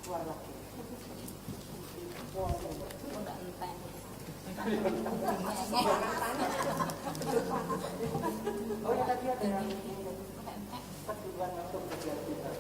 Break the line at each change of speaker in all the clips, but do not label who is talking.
Oh ya tadi ada yang pedulian untuk kegiatan kita.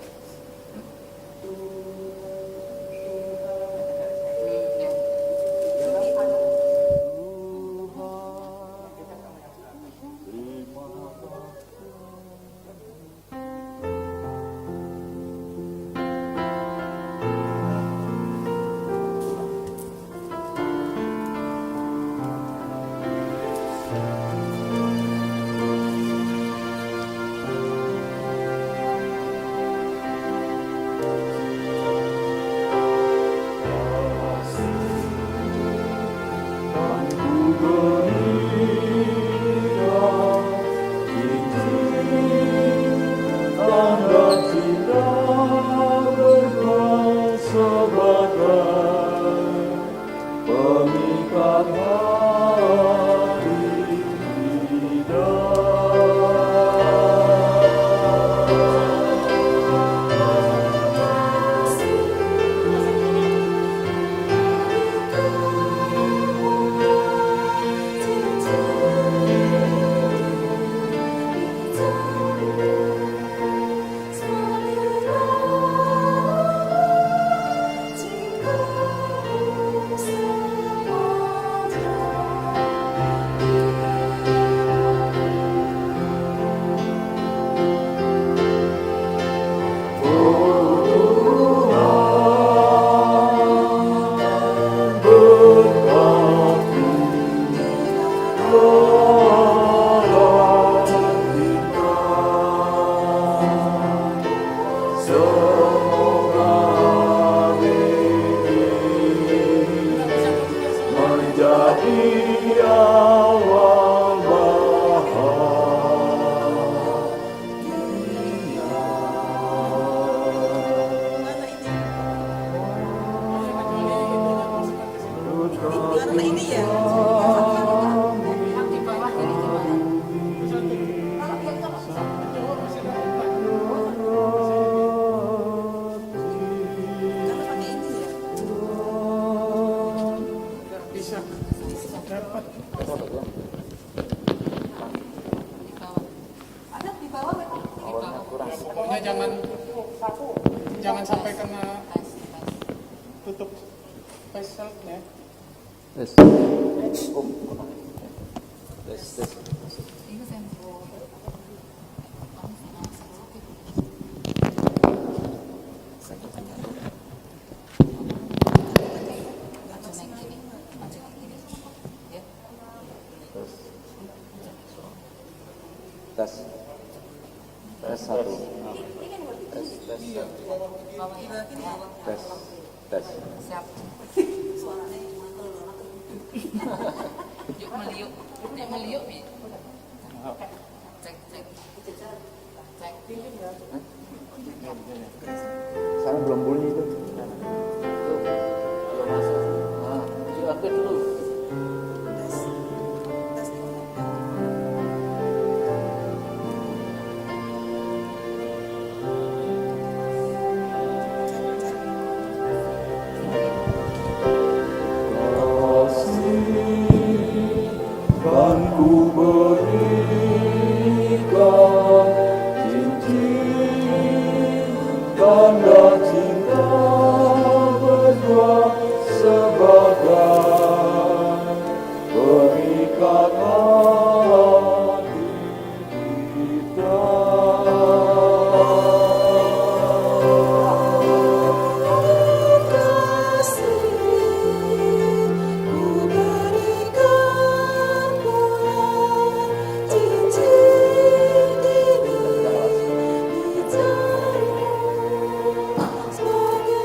Jangan sampai kena tutup facialnya.
Tes. Tes. Tes satu. Tes.
Siap. Yuk meliuk nih. Cek.
Sana belum bunyi itu.
Belum masuk. Nah, yuk aktif dulu.
Ku berikan cincin tanda cinta berdua sebagai perikat hati kita. Sebagai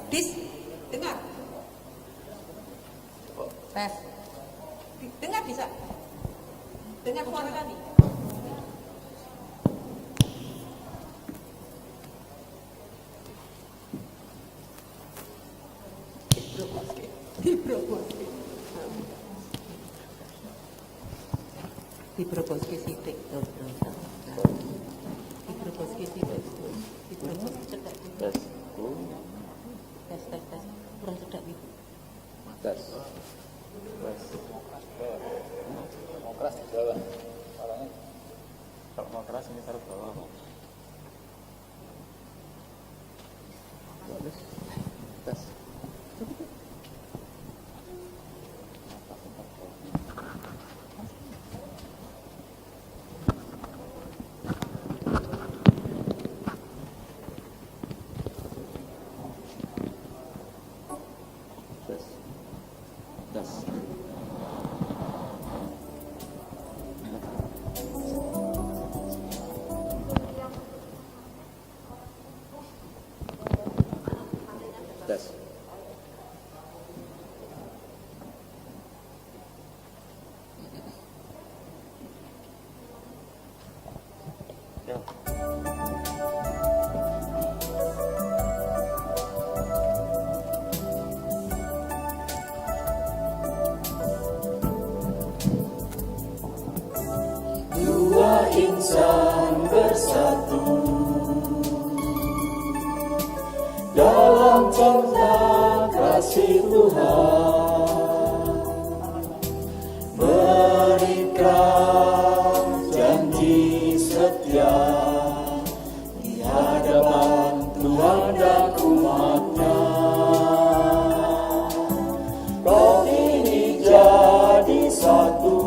Dis, dengar.
Tes.
Dengar bisa? Dengar suara kami. Diproposke sithik to, diproposke sithik. Diproposke cedak.
Tes.
Tes. Kurang cedak iki.
Tes. Tes.
Mau keras di bawah. Orangnya kalau mau keras ini taruh bawah.
Tes. Tes. Tes.
Dua insan bersatu dalam cinta kasih Tuhan, berikan janji setia di hadapan Tuhan dan umat-Nya. Kau ini jadi satu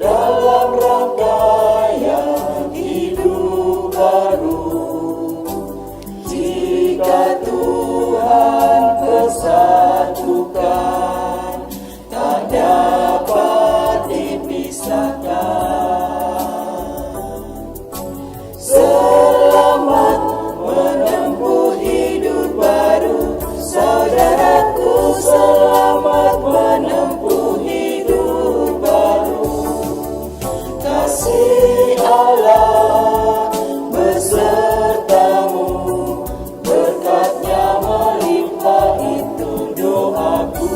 dalam rangkaian hidup baru. Jika Tuhan persatukan, tak dapat dipisahkan. Selamat menempuh hidup baru, saudaraku, selamat menempuh hidup baru. Kasih Allah besertamu, berkat-Nya melimpah, itu doaku.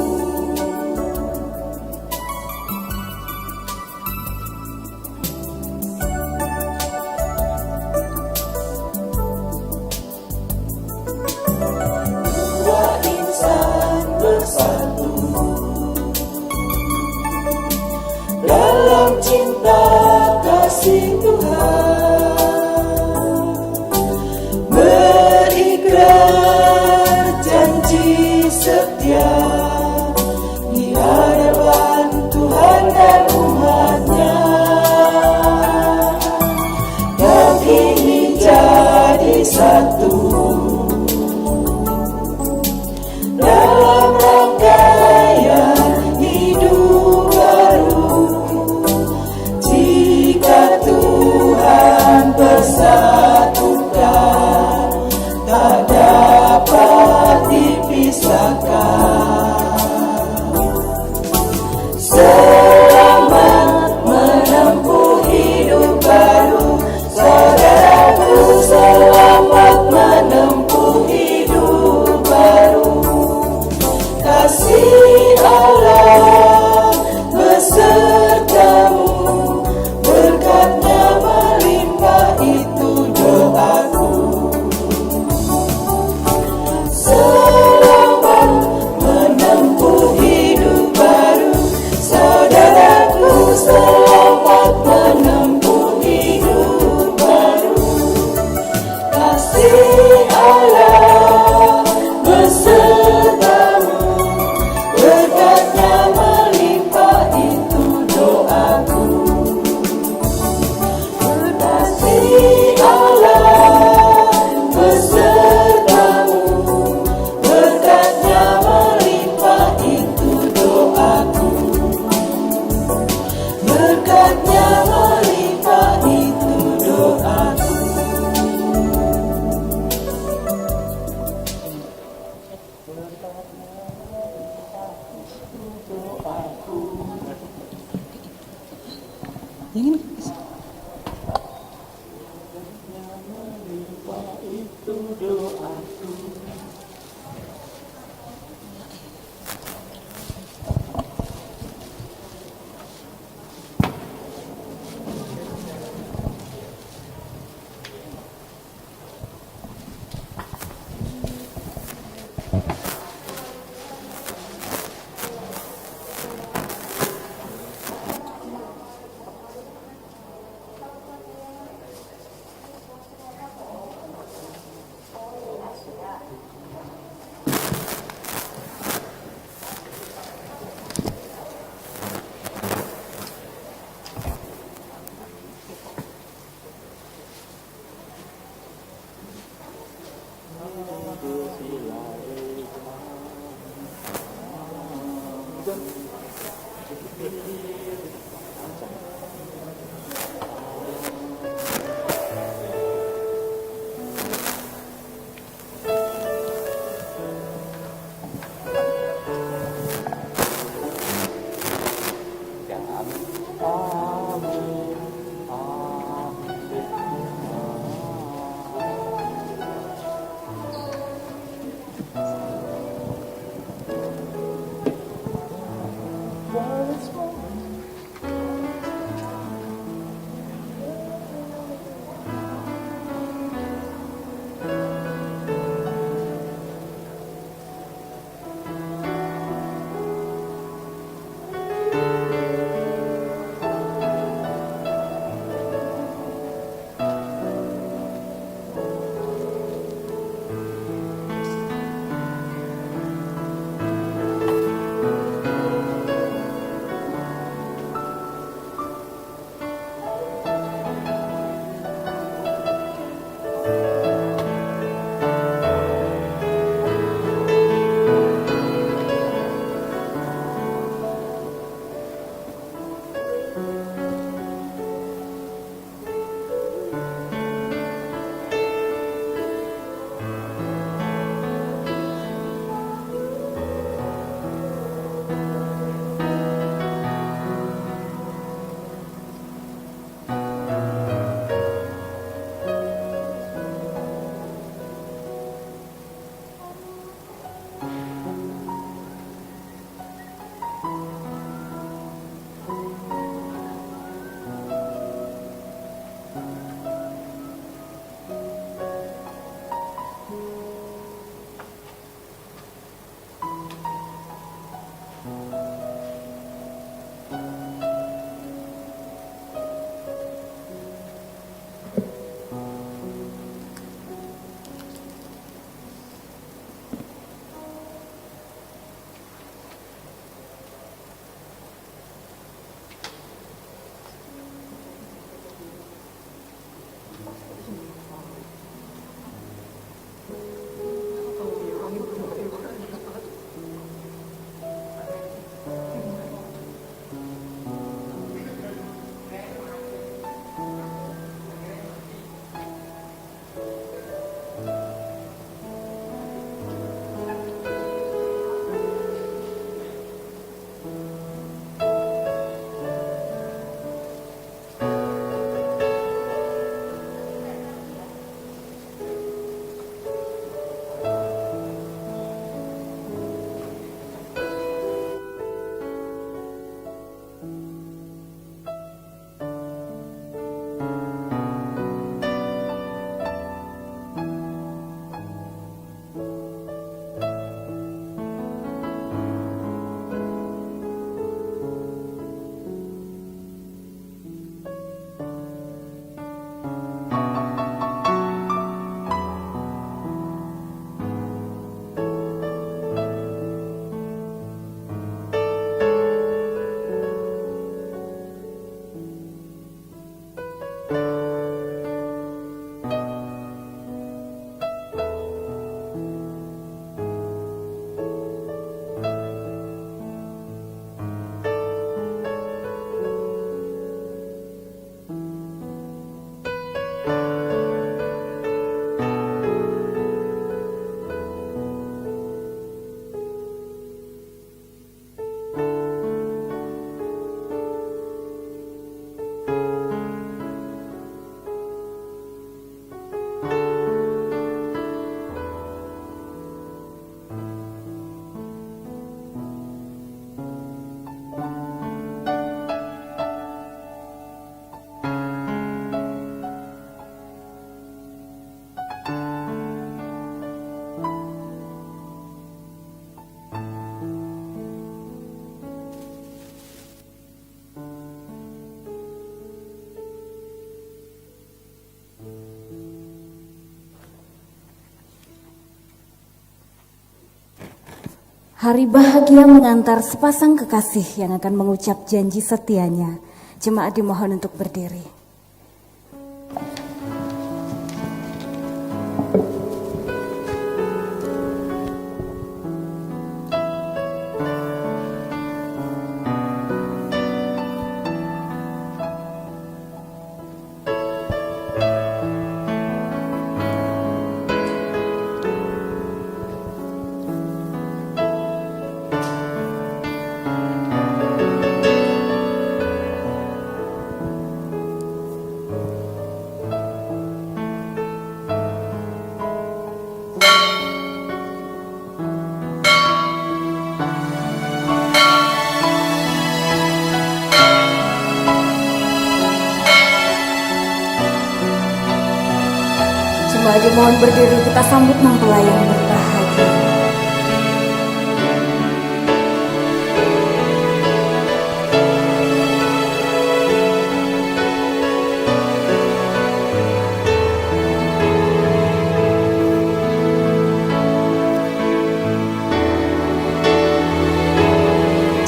Dua insan bersatu dalam cinta kasih Tuhan, berikrar janji setia di hadapan Tuhan dan umat-Nya. Dan ini jadi satu dalam rangkaian hidup baru. Jika Tuhan persatukan, tak dapat dipisahkan. Selamat menempuh hidup baru, saudaraku, selamat menempuh hidup baru. Kasih Allah besertamu, berkat-Nya melimpah, itu doaku. Selamat menempuh hidup baru, saudaraku, selamat menempuh hidup baru. Kasih Allah besertamu, berkat-Nya melimpah, itu doaku. Kasih Allah besertamu, berkat-Nya melimpah, itu doaku. Berkat-Nya melimpah, itu doaku.
itu doaku.
Hari bahagia mengantar sepasang kekasih yang akan mengucap janji setianya. Jemaat dimohon untuk berdiri. Jemaat dimohon berdiri, kita sambut mempelai yang berbahagia.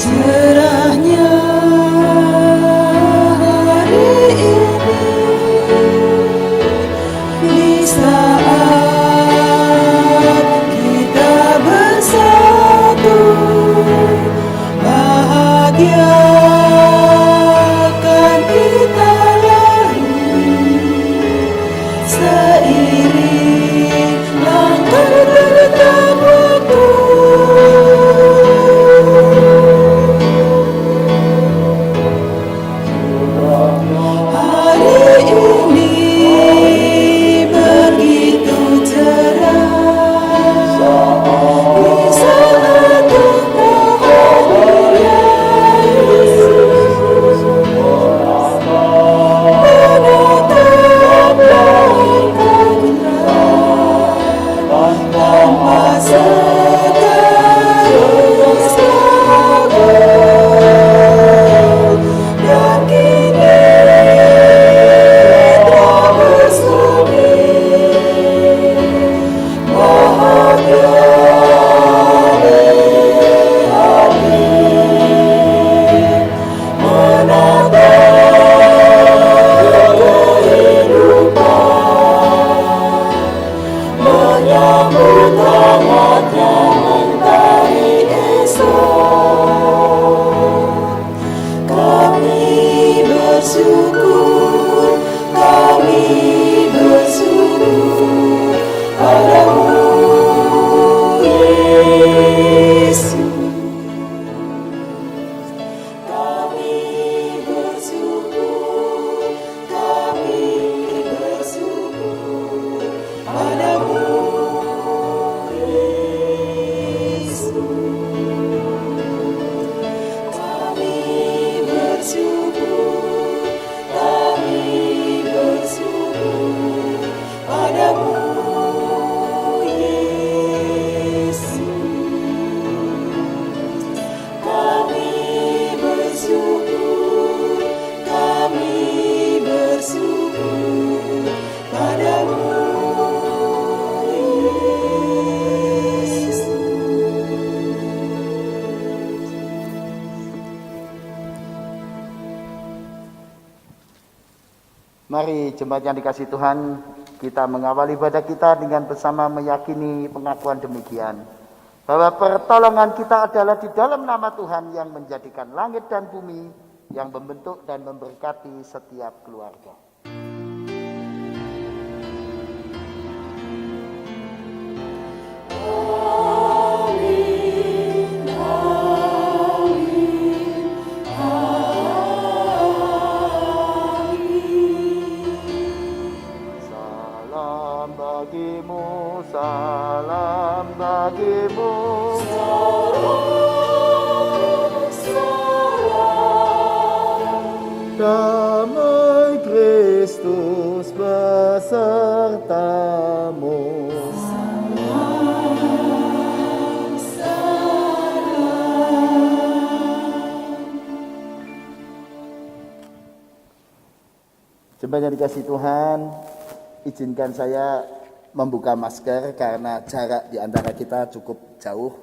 Cerahnya hari ini di saat kita bersatu, bahagia akan kita lalui seiring langkah tetap waktu. Hari ini begitu cerah di saat bahagia Yesus menatap langkah kita tanpa sekedar sabar dan kini telah bersemi bahagia menatap kehidupan, menyambut hangatnya mentari esok. Kami bersyukur padamu Yesus. Kami bersyukur padamu Yesus. Kami bersyukur padamu Yesus. Kami bersyukur padamu Yesus.
Mari jemaat yang dikasihi Tuhan, kita mengawali ibadah kita dengan bersama meyakini pengakuan demikian, bahwa pertolongan kita adalah di dalam nama Tuhan yang menjadikan langit dan bumi, yang membentuk dan memberkati setiap keluarga. Salam bagimu, salam bagimu. Damai Kristus besertamu. Jemaat yang dikasihi Tuhan, izinkan saya membuka masker karena jarak di antara kita cukup jauh.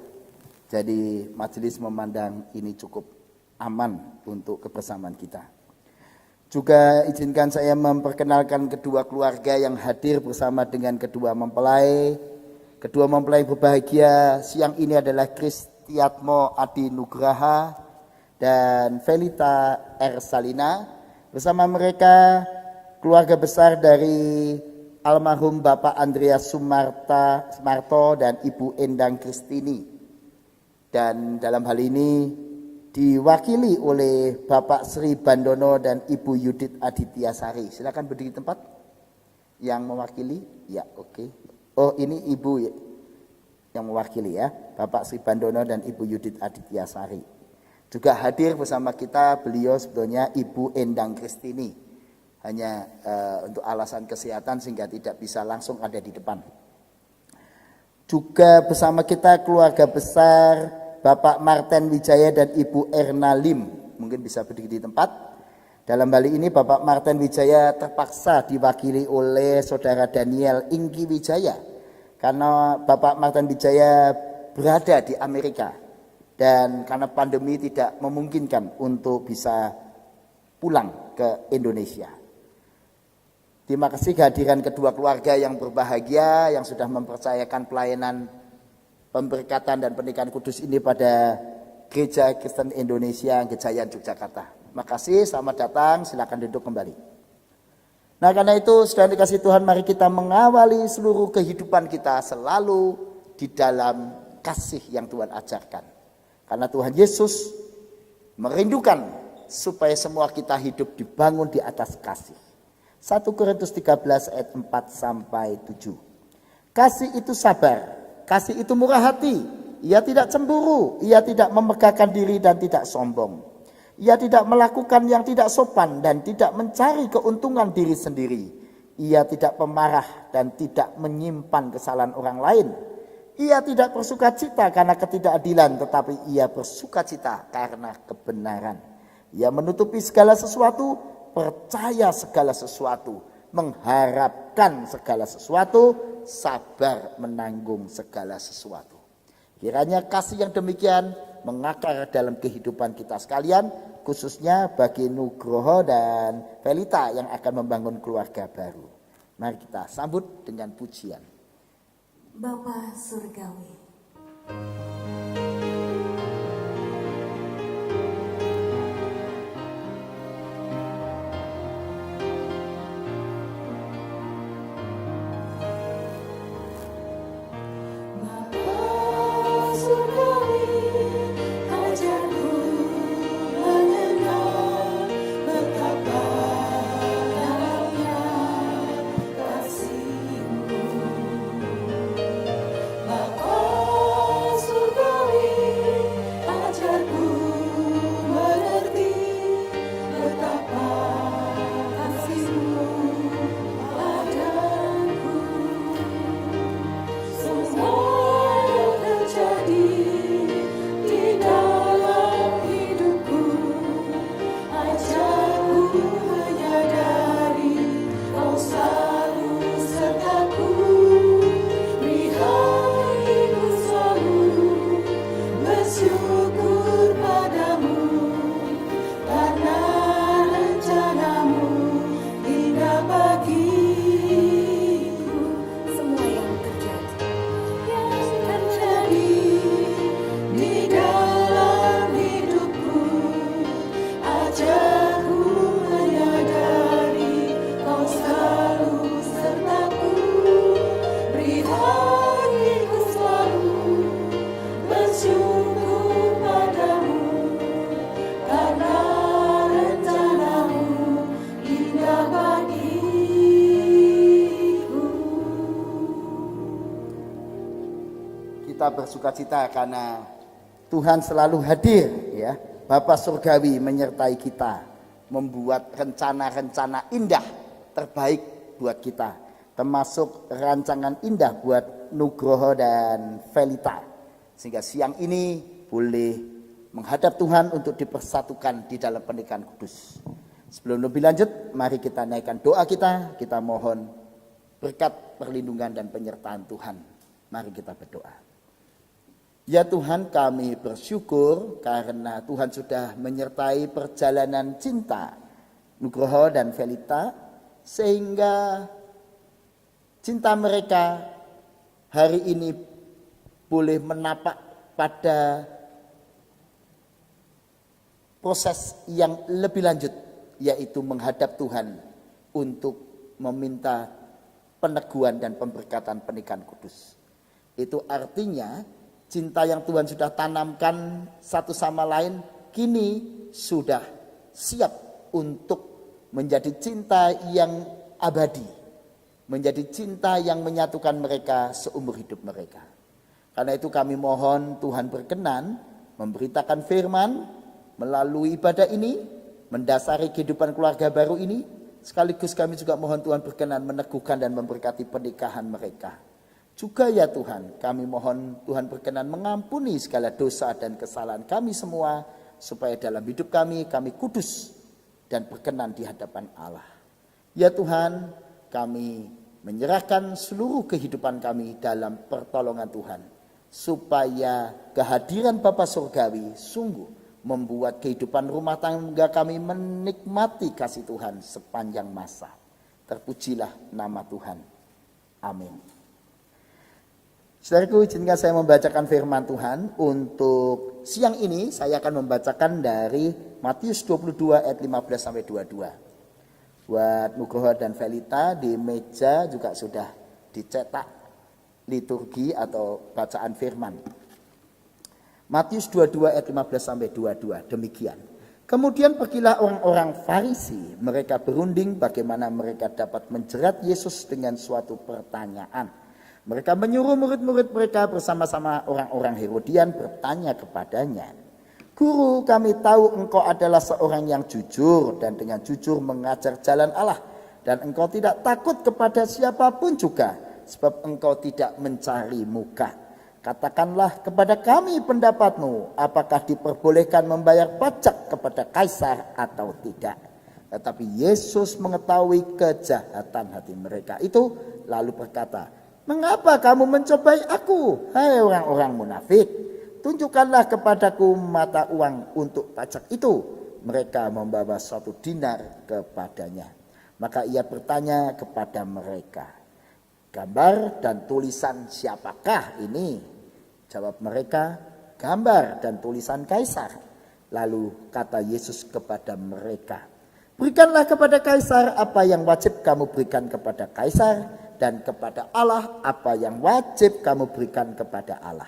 Jadi majelis memandang ini cukup aman untuk kebersamaan kita. Juga izinkan saya memperkenalkan kedua keluarga yang hadir bersama dengan kedua mempelai. Kedua mempelai berbahagia siang ini adalah Kristiatmo Adi Nugraha dan Felita R. Salina. Bersama mereka keluarga besar dari almarhum Bapak Andreas Sumarto dan Ibu Endang Kristini. Dan dalam hal ini diwakili oleh Bapak Sri Bandono dan Ibu Yudit Adityasari. Silakan berdiri tempat yang mewakili. Ya, oke. Oh, ini Ibu yang mewakili ya. Bapak Sri Bandono dan Ibu Yudit Adityasari. Juga hadir bersama kita beliau sebetulnya Ibu Endang Kristini. Hanya untuk alasan kesehatan sehingga tidak bisa langsung ada di depan. Juga bersama kita keluarga besar Bapak Martin Wijaya dan Ibu Erna Lim, mungkin bisa berdiri di tempat. Dalam hal ini Bapak Martin Wijaya terpaksa diwakili oleh Saudara Daniel Ingki Wijaya. Karena Bapak Martin Wijaya berada di Amerika. Dan karena pandemi tidak memungkinkan untuk bisa pulang ke Indonesia. Terima kasih kehadiran kedua keluarga yang berbahagia, yang sudah mempercayakan pelayanan pemberkatan dan pernikahan kudus ini pada Gereja Kristen Indonesia Gejayan Yogyakarta. Makasih, selamat datang, silakan duduk kembali. Nah, karena itu sudah dikasih Tuhan, mari kita mengawali seluruh kehidupan kita selalu di dalam kasih yang Tuhan ajarkan. Karena Tuhan Yesus merindukan supaya semua kita hidup dibangun di atas kasih. 1 Korintus 13 ayat 4 sampai 7. Kasih itu sabar. Kasih itu murah hati, ia tidak cemburu, ia tidak memegahkan diri dan tidak sombong. Ia tidak melakukan yang tidak sopan dan tidak mencari keuntungan diri sendiri. Ia tidak pemarah dan tidak menyimpan kesalahan orang lain. Ia tidak bersukacita karena ketidakadilan, tetapi ia bersukacita karena kebenaran. Ia menutupi segala sesuatu, percaya segala sesuatu, mengharapkan segala sesuatu, sabar menanggung segala sesuatu. Kiranya kasih yang demikian mengakar dalam kehidupan kita sekalian, khususnya bagi Nugroho dan Felita yang akan membangun keluarga baru. Mari kita sambut dengan pujian.
Bapa Surgawi.
Kita bersukacita karena Tuhan selalu hadir ya. Bapa Surgawi menyertai kita, membuat rencana-rencana indah terbaik buat kita, termasuk rancangan indah buat Nugroho dan Felita. Sehingga siang ini boleh menghadap Tuhan untuk dipersatukan di dalam pernikahan kudus. Sebelum lebih lanjut, mari kita naikkan doa kita mohon berkat perlindungan dan penyertaan Tuhan. Mari kita berdoa. Ya Tuhan, kami bersyukur karena Tuhan sudah menyertai perjalanan cinta Nugroho dan Velita, sehingga cinta mereka hari ini boleh menapak pada proses yang lebih lanjut, yaitu menghadap Tuhan untuk meminta peneguhan dan pemberkatan pernikahan kudus. Itu artinya cinta yang Tuhan sudah tanamkan satu sama lain kini sudah siap untuk menjadi cinta yang abadi, menjadi cinta yang menyatukan mereka seumur hidup mereka. Karena itu kami mohon Tuhan berkenan memberitakan firman melalui ibadah ini, mendasari kehidupan keluarga baru ini. Sekaligus kami juga mohon Tuhan berkenan meneguhkan dan memberkati pernikahan mereka. Juga ya Tuhan, kami mohon Tuhan berkenan mengampuni segala dosa dan kesalahan kami semua, supaya dalam hidup kami kudus dan berkenan di hadapan Allah. Ya Tuhan, kami menyerahkan seluruh kehidupan kami dalam pertolongan Tuhan, supaya kehadiran Bapa Surgawi sungguh membuat kehidupan rumah tangga kami menikmati kasih Tuhan sepanjang masa. Terpujilah nama Tuhan. Amin. Saudaraku, izinkan saya membacakan firman Tuhan. Untuk siang ini saya akan membacakan dari Matius 22 ayat 15 sampai 22. Buat Nugroho dan Velita, di meja juga sudah dicetak liturgi atau bacaan firman. Matius 22 ayat 15 sampai 22, demikian. Kemudian pergilah orang-orang Farisi, mereka berunding bagaimana mereka dapat menjerat Yesus dengan suatu pertanyaan. Mereka menyuruh murid-murid mereka bersama-sama orang-orang Herodian bertanya kepadanya, "Guru, kami tahu engkau adalah seorang yang jujur dan dengan jujur mengajar jalan Allah, dan engkau tidak takut kepada siapapun juga, sebab engkau tidak mencari muka. Katakanlah kepada kami pendapatmu, apakah diperbolehkan membayar pajak kepada kaisar atau tidak?" Tetapi Yesus mengetahui kejahatan hati mereka itu, lalu berkata, "Mengapa kamu mencobai aku, hai orang-orang munafik? Tunjukkanlah kepadaku mata uang untuk pajak itu." Mereka membawa 1 dinar kepadanya. Maka ia bertanya kepada mereka, "Gambar dan tulisan siapakah ini?" Jawab mereka, "Gambar dan tulisan kaisar." Lalu kata Yesus kepada mereka, "Berikanlah kepada kaisar apa yang wajib kamu berikan kepada kaisar, dan kepada Allah apa yang wajib kamu berikan kepada Allah."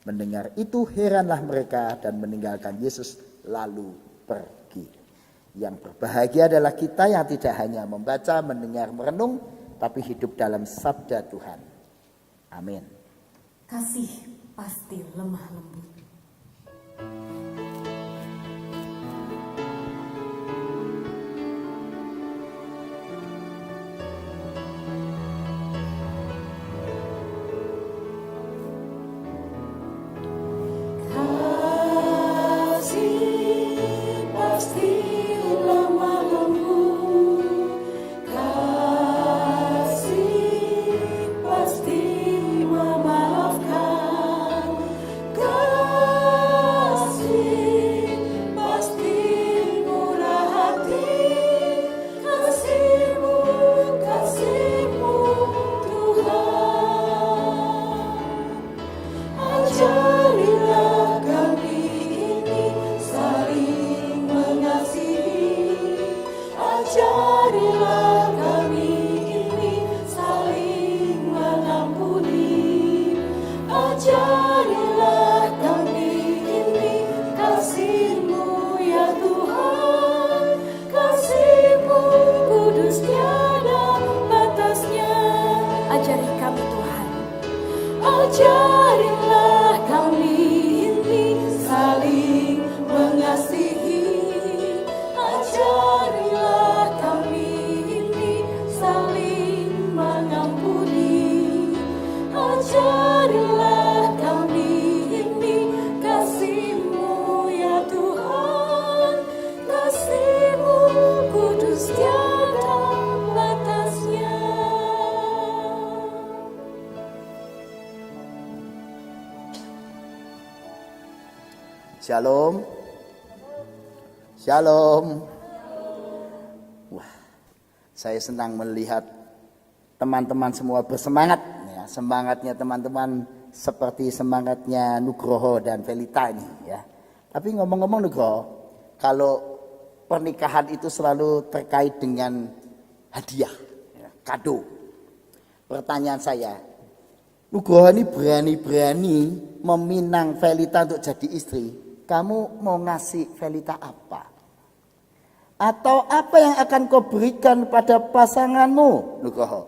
Mendengar itu heranlah mereka dan meninggalkan Yesus lalu pergi. Yang berbahagia adalah kita yang tidak hanya membaca, mendengar, merenung, tapi hidup dalam sabda Tuhan. Amin.
Kasih pasti lemah lembut.
Shalom. Shalom. Wah, saya senang melihat teman-teman semua bersemangat. Ya, semangatnya teman-teman seperti semangatnya Nugroho dan Velita ini. Ya. Tapi ngomong-ngomong Nugroho, kalau pernikahan itu selalu terkait dengan hadiah, ya, kado. Pertanyaan saya, Nugroho ini berani-berani meminang Velita untuk jadi istri. Kamu mau ngasih Velita apa? Atau apa yang akan kau berikan pada pasanganmu, Nugroho?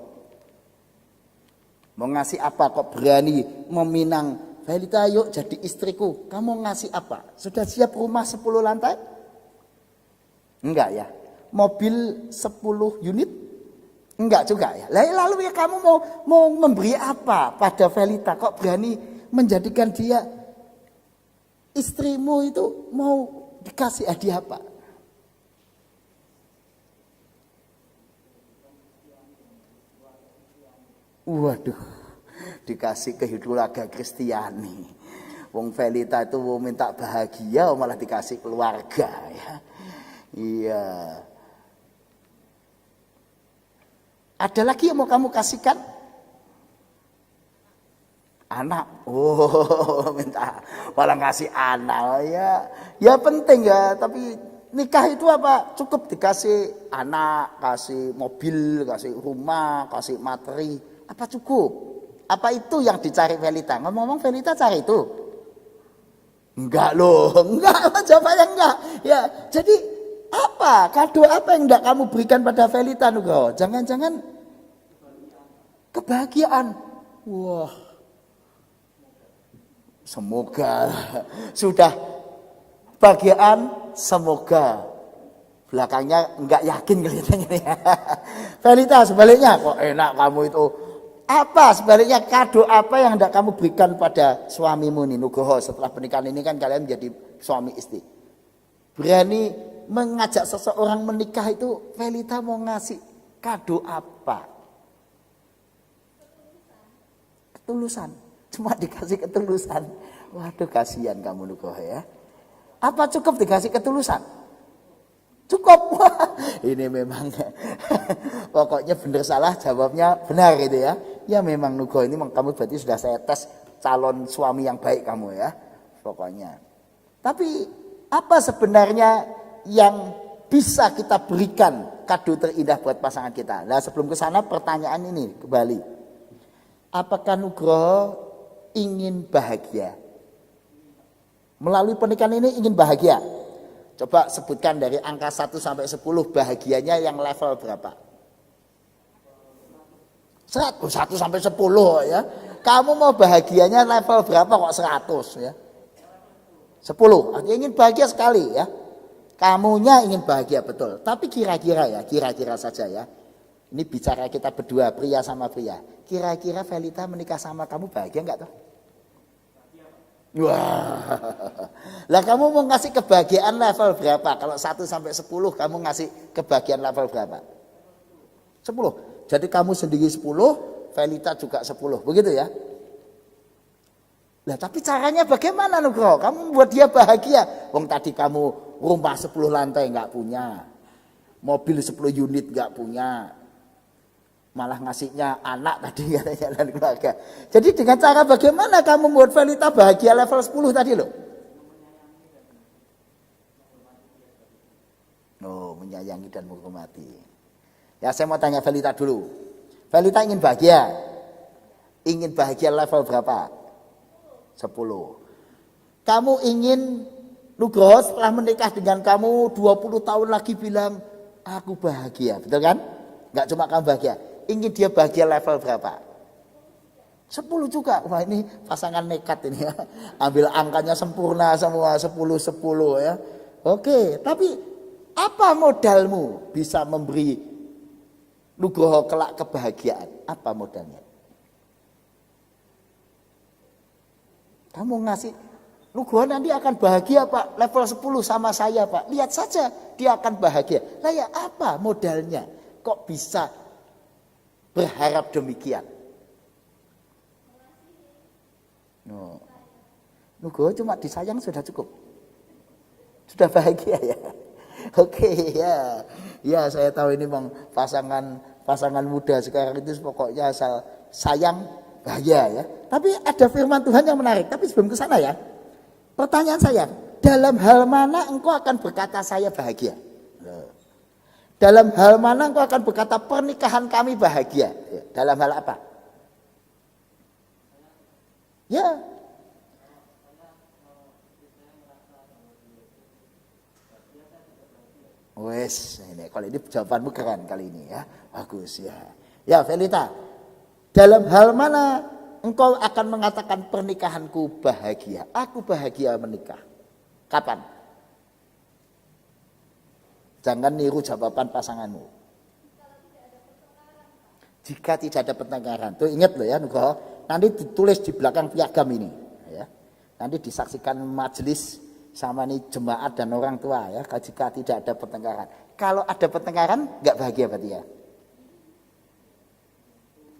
Mau ngasih apa? Kok berani meminang Velita, yuk jadi istriku. Kamu ngasih apa? Sudah siap rumah 10 lantai? Enggak ya. Mobil 10 unit? Enggak juga ya. Lalu ya kamu mau memberi apa pada Velita? Kok berani menjadikan dia istrimu itu, mau dikasih hadiah apa? Waduh, dikasih keluarga Kristiani. Wong Velita itu mau minta bahagia, malah dikasih keluarga ya. Iya. Ada lagi yang mau kamu kasihkan? Anak. Oh, minta malah ngasih anak ya. Ya penting ya, tapi nikah itu apa? Cukup dikasih anak, kasih mobil, kasih rumah, kasih materi. Apa cukup? Apa itu yang dicari Velita? Ngomong-ngomong Velita cari itu? Enggak loh, enggak, jawabannya enggak. Ya, jadi apa? Kado apa yang enggak kamu berikan pada Velita Nugroho? Jangan-jangan kebahagiaan. Wah. Semoga sudah bahagiaan, semoga. Belakangnya enggak yakin kelihatannya. Velita sebaliknya, kok enak kamu itu. Apa sebaliknya, kado apa yang hendak kamu berikan pada suamimu nih Nugroho? Setelah pernikahan ini kan kalian menjadi suami istri. Berani mengajak seseorang menikah itu, Velita mau ngasih kado apa? Ketulusan. Cuma dikasih ketulusan. Waduh, kasihan kamu Nugroho ya. Apa cukup dikasih ketulusan? Cukup. Ini memang pokoknya benar salah jawabnya benar gitu ya. Ya memang Nugroho ini kamu berarti sudah saya tes calon suami yang baik kamu ya. Pokoknya. Tapi apa sebenarnya yang bisa kita berikan kado terindah buat pasangan kita? Nah, sebelum ke sana pertanyaan ini kembali. Apakah Nugroho ingin bahagia? Melalui pernikahan ini ingin bahagia? Coba sebutkan dari angka 1 sampai 10 bahagianya yang level berapa? 1 sampai 10 ya. Kamu mau bahagianya level berapa kok 100 ya? 10. Artinya ingin bahagia sekali ya. Kamunya ingin bahagia betul. Tapi kira-kira ya, kira-kira saja ya. Ini bicara kita berdua, pria sama pria. Kira-kira Velita menikah sama kamu bahagia enggak tuh? Wah. Lah kamu mau ngasih kebahagiaan level berapa? Kalau 1 sampai 10 kamu ngasih kebahagiaan level berapa? 10. Jadi kamu sendiri 10, Velita juga 10. Begitu ya? Lah tapi caranya bagaimana Nugroho? Kamu buat dia bahagia. Wong tadi kamu rumah 10 lantai enggak punya. Mobil 10 unit enggak punya. Malah ngasihnya anak tadi katanya dan keluarga. Jadi dengan cara bagaimana kamu membuat Velita bahagia level 10 tadi loh? Oh, menyayangi dan menghormati. Ya saya mau tanya Velita dulu. Velita ingin bahagia. Ingin bahagia level berapa? 10. Kamu ingin Nugroho setelah menikah dengan kamu 20 tahun lagi bilang aku bahagia, betul kan? Enggak cuma kamu bahagia. Ingin dia bahagia level berapa? 10 juga. Wah ini pasangan nekat ini ya. Ambil angkanya sempurna semua 10-10 ya. Oke, tapi apa modalmu bisa memberi Nugroho kelak kebahagiaan? Apa modalnya? Kamu ngasih Nugroho nanti akan bahagia Pak. Level 10 sama saya Pak. Lihat saja dia akan bahagia. Lah ya apa modalnya? Kok bisa berharap demikian? Nugroho cuma disayang sudah cukup. Sudah bahagia ya? Oke ya. Ya saya tahu ini memang pasangan muda sekarang itu pokoknya asal sayang bahagia ya. Tapi ada firman Tuhan yang menarik. Tapi sebelum ke sana ya. Pertanyaan saya, dalam hal mana engkau akan berkata saya bahagia? Dalam hal mana engkau akan berkata pernikahan kami bahagia? Dalam hal apa? Ya. Wes, ini kalau ini jawabanmu keren kali ini ya. Bagus ya. Ya, Felita. Dalam hal mana engkau akan mengatakan pernikahanku bahagia? Aku bahagia menikah. Kapan? Jangan niru jawaban pasanganmu. Jika tidak ada pertengkaran. Tuh ingat loh ya, Nugroho. Nanti ditulis di belakang piagam ini ya. Nanti disaksikan majelis sama nih jemaat dan orang tua ya, jika tidak ada pertengkaran. Kalau ada pertengkaran enggak bahagia berarti ya.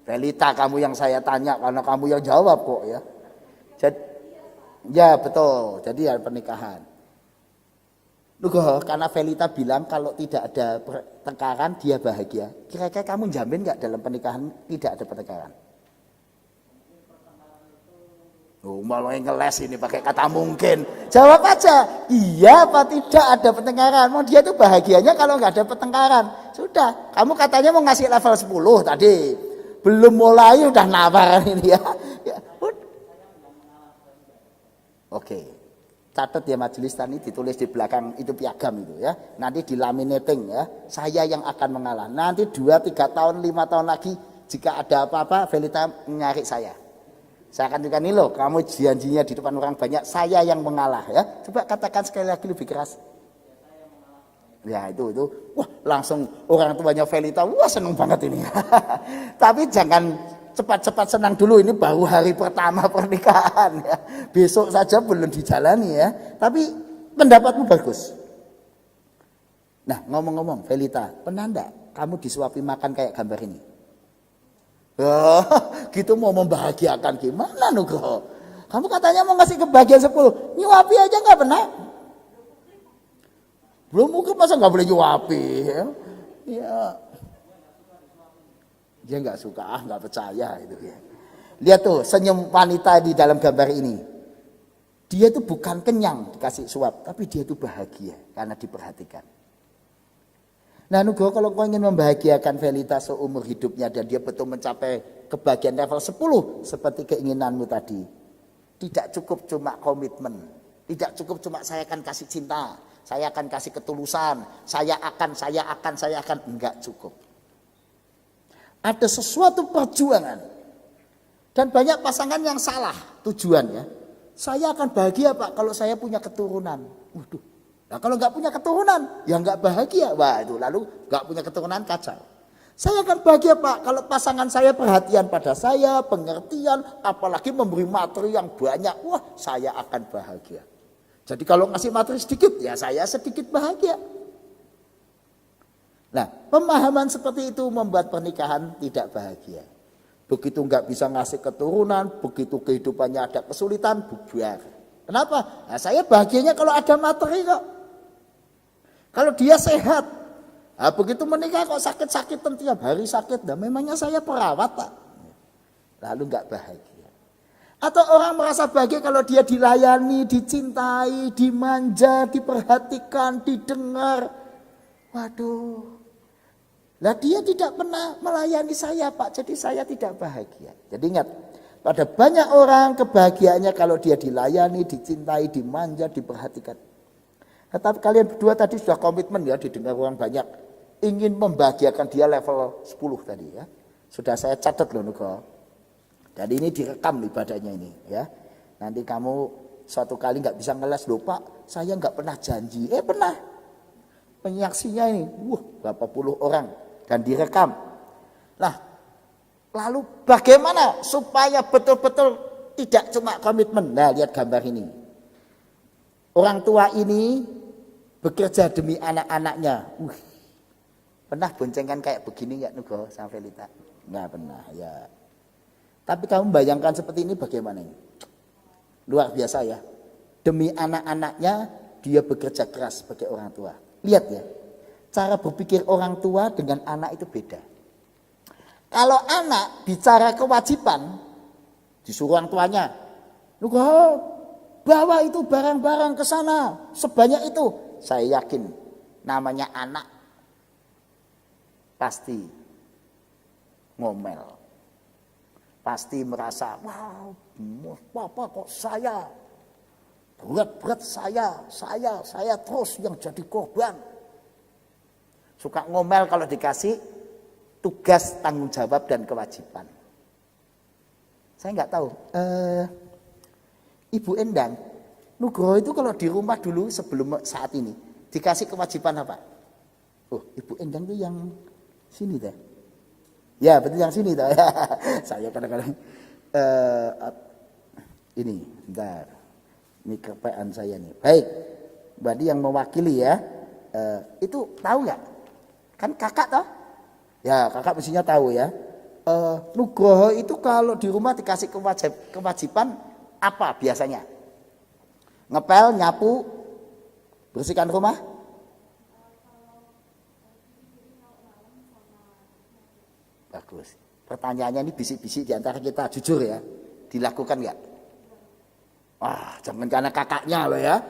Felita, kamu yang saya tanya karena kamu yang jawab kok ya. Jadi, ya betul. Jadi ada pernikahan. Nugroho, karena Felita bilang kalau tidak ada pertengkaran dia bahagia. Kira-kira kamu jamin enggak dalam pernikahan tidak ada pertengkaran? Oh, malah ngeles ini pakai kata mungkin. Jawab aja, iya apa tidak ada pertengkaran. Mau dia tuh bahagianya kalau nggak ada pertengkaran. Sudah, kamu katanya mau ngasih level 10 tadi. Belum mulai udah nawar ini ya. Oke. Catat ya majelis tadi ditulis di belakang itu piagam itu ya. Nanti di laminating ya. Saya yang akan mengalah. Nanti 2, 3 tahun, 5 tahun lagi jika ada apa-apa Felita nyari saya. Saya akan juga nih loh, kamu janjinya di depan orang banyak, saya yang mengalah ya. Coba katakan sekali lagi lebih keras. Ya itu, wah langsung orang tuanya Felita, wah seneng banget ini. Tapi jangan cepat-cepat senang dulu, ini baru hari pertama pernikahan ya. Besok saja belum dijalani ya. Tapi pendapatmu bagus. Nah ngomong-ngomong Felita, pernah enggak kamu disuapi makan kayak gambar ini? Oh, gitu mau membahagiakan gimana Nugroho? Kamu katanya mau ngasih kebahagiaan 10, nyuapi aja nggak pernah. Belum mungkin masa nggak boleh nyuapi ya? Ya, dia nggak suka, nggak percaya itu ya. Lihat tuh senyum wanita di dalam gambar ini. Dia tuh bukan kenyang dikasih suap, tapi dia tuh bahagia karena diperhatikan. Nah Nugroho kalau kau ingin membahagiakan Felita seumur hidupnya dan dia betul mencapai kebahagiaan level 10 seperti keinginanmu tadi. Tidak cukup cuma komitmen. Tidak cukup cuma saya akan kasih cinta. Saya akan kasih ketulusan. Saya akan. Enggak cukup. Ada sesuatu perjuangan. Dan banyak pasangan yang salah tujuannya. Saya akan bahagia Pak kalau saya punya keturunan. Waduh. Nah kalau nggak punya keturunan, ya nggak bahagia. Wah itu lalu nggak punya keturunan kacau. Saya akan bahagia Pak kalau pasangan saya perhatian pada saya, pengertian, apalagi memberi materi yang banyak. Wah saya akan bahagia. Jadi kalau ngasih materi sedikit, ya saya sedikit bahagia. Nah pemahaman seperti itu membuat pernikahan tidak bahagia. Begitu nggak bisa ngasih keturunan, begitu kehidupannya ada kesulitan, bubar. Kenapa? Nah, saya bahagianya kalau ada materi kok. Kalau dia sehat, nah, begitu menikah kok sakit-sakitan tiap hari sakit. Nah, memangnya saya perawat Pak. Lalu nggak bahagia. Atau orang merasa bahagia kalau dia dilayani, dicintai, dimanja, diperhatikan, didengar. Waduh. Lah dia tidak pernah melayani saya Pak, jadi saya tidak bahagia. Jadi ingat, pada banyak orang kebahagiaannya kalau dia dilayani, dicintai, dimanja, diperhatikan. Tetapi kalian berdua tadi sudah komitmen ya didengar orang banyak. Ingin membahagiakan dia level 10 tadi ya. Sudah saya catat loh Nugroho. Dan ini direkam ibadahnya ini ya. Nanti kamu suatu kali nggak bisa ngeles loh Pak. Saya nggak pernah janji. Pernah. Penyaksinya ini. Berapa puluh orang. Dan direkam. Nah. Lalu bagaimana supaya betul-betul tidak cuma komitmen. Nah lihat gambar ini. Orang tua ini bekerja demi anak-anaknya. Pernah boncengan kayak begini nggak Nugroho sama Felita? Nggak pernah ya. Tapi kamu bayangkan seperti ini bagaimana ini? Luar biasa ya. Demi anak-anaknya dia bekerja keras sebagai orang tua. Lihat ya, cara berpikir orang tua dengan anak itu beda. Kalau anak bicara kewajiban, disuruh orang tuanya, Nugroho, bawa itu barang-barang ke sana sebanyak itu. Saya yakin namanya anak pasti ngomel. Pasti merasa, wow, papa kok saya, berat-berat saya terus yang jadi korban. Suka ngomel kalau dikasih tugas, tanggung jawab, dan kewajiban. Saya nggak tahu, Ibu Endang, Nugroho itu kalau di rumah dulu sebelum saat ini, dikasih kewajiban apa? Oh, Ibu Endang itu yang sini dah. Ya betul yang sini dah. Saya kadang-kadang ini, bentar, ini kepean saya nih. Baik, berarti yang mewakili ya, itu tahu nggak? Kan kakak toh? Ya kakak mestinya tahu ya. Nugroho itu kalau di rumah dikasih kewajiban apa biasanya? Ngepel, nyapu, bersihkan rumah? Bagus. Pertanyaannya ini bisik-bisik di antara kita, jujur ya. Dilakukan nggak? Wah, jangan karena kakaknya loh ya.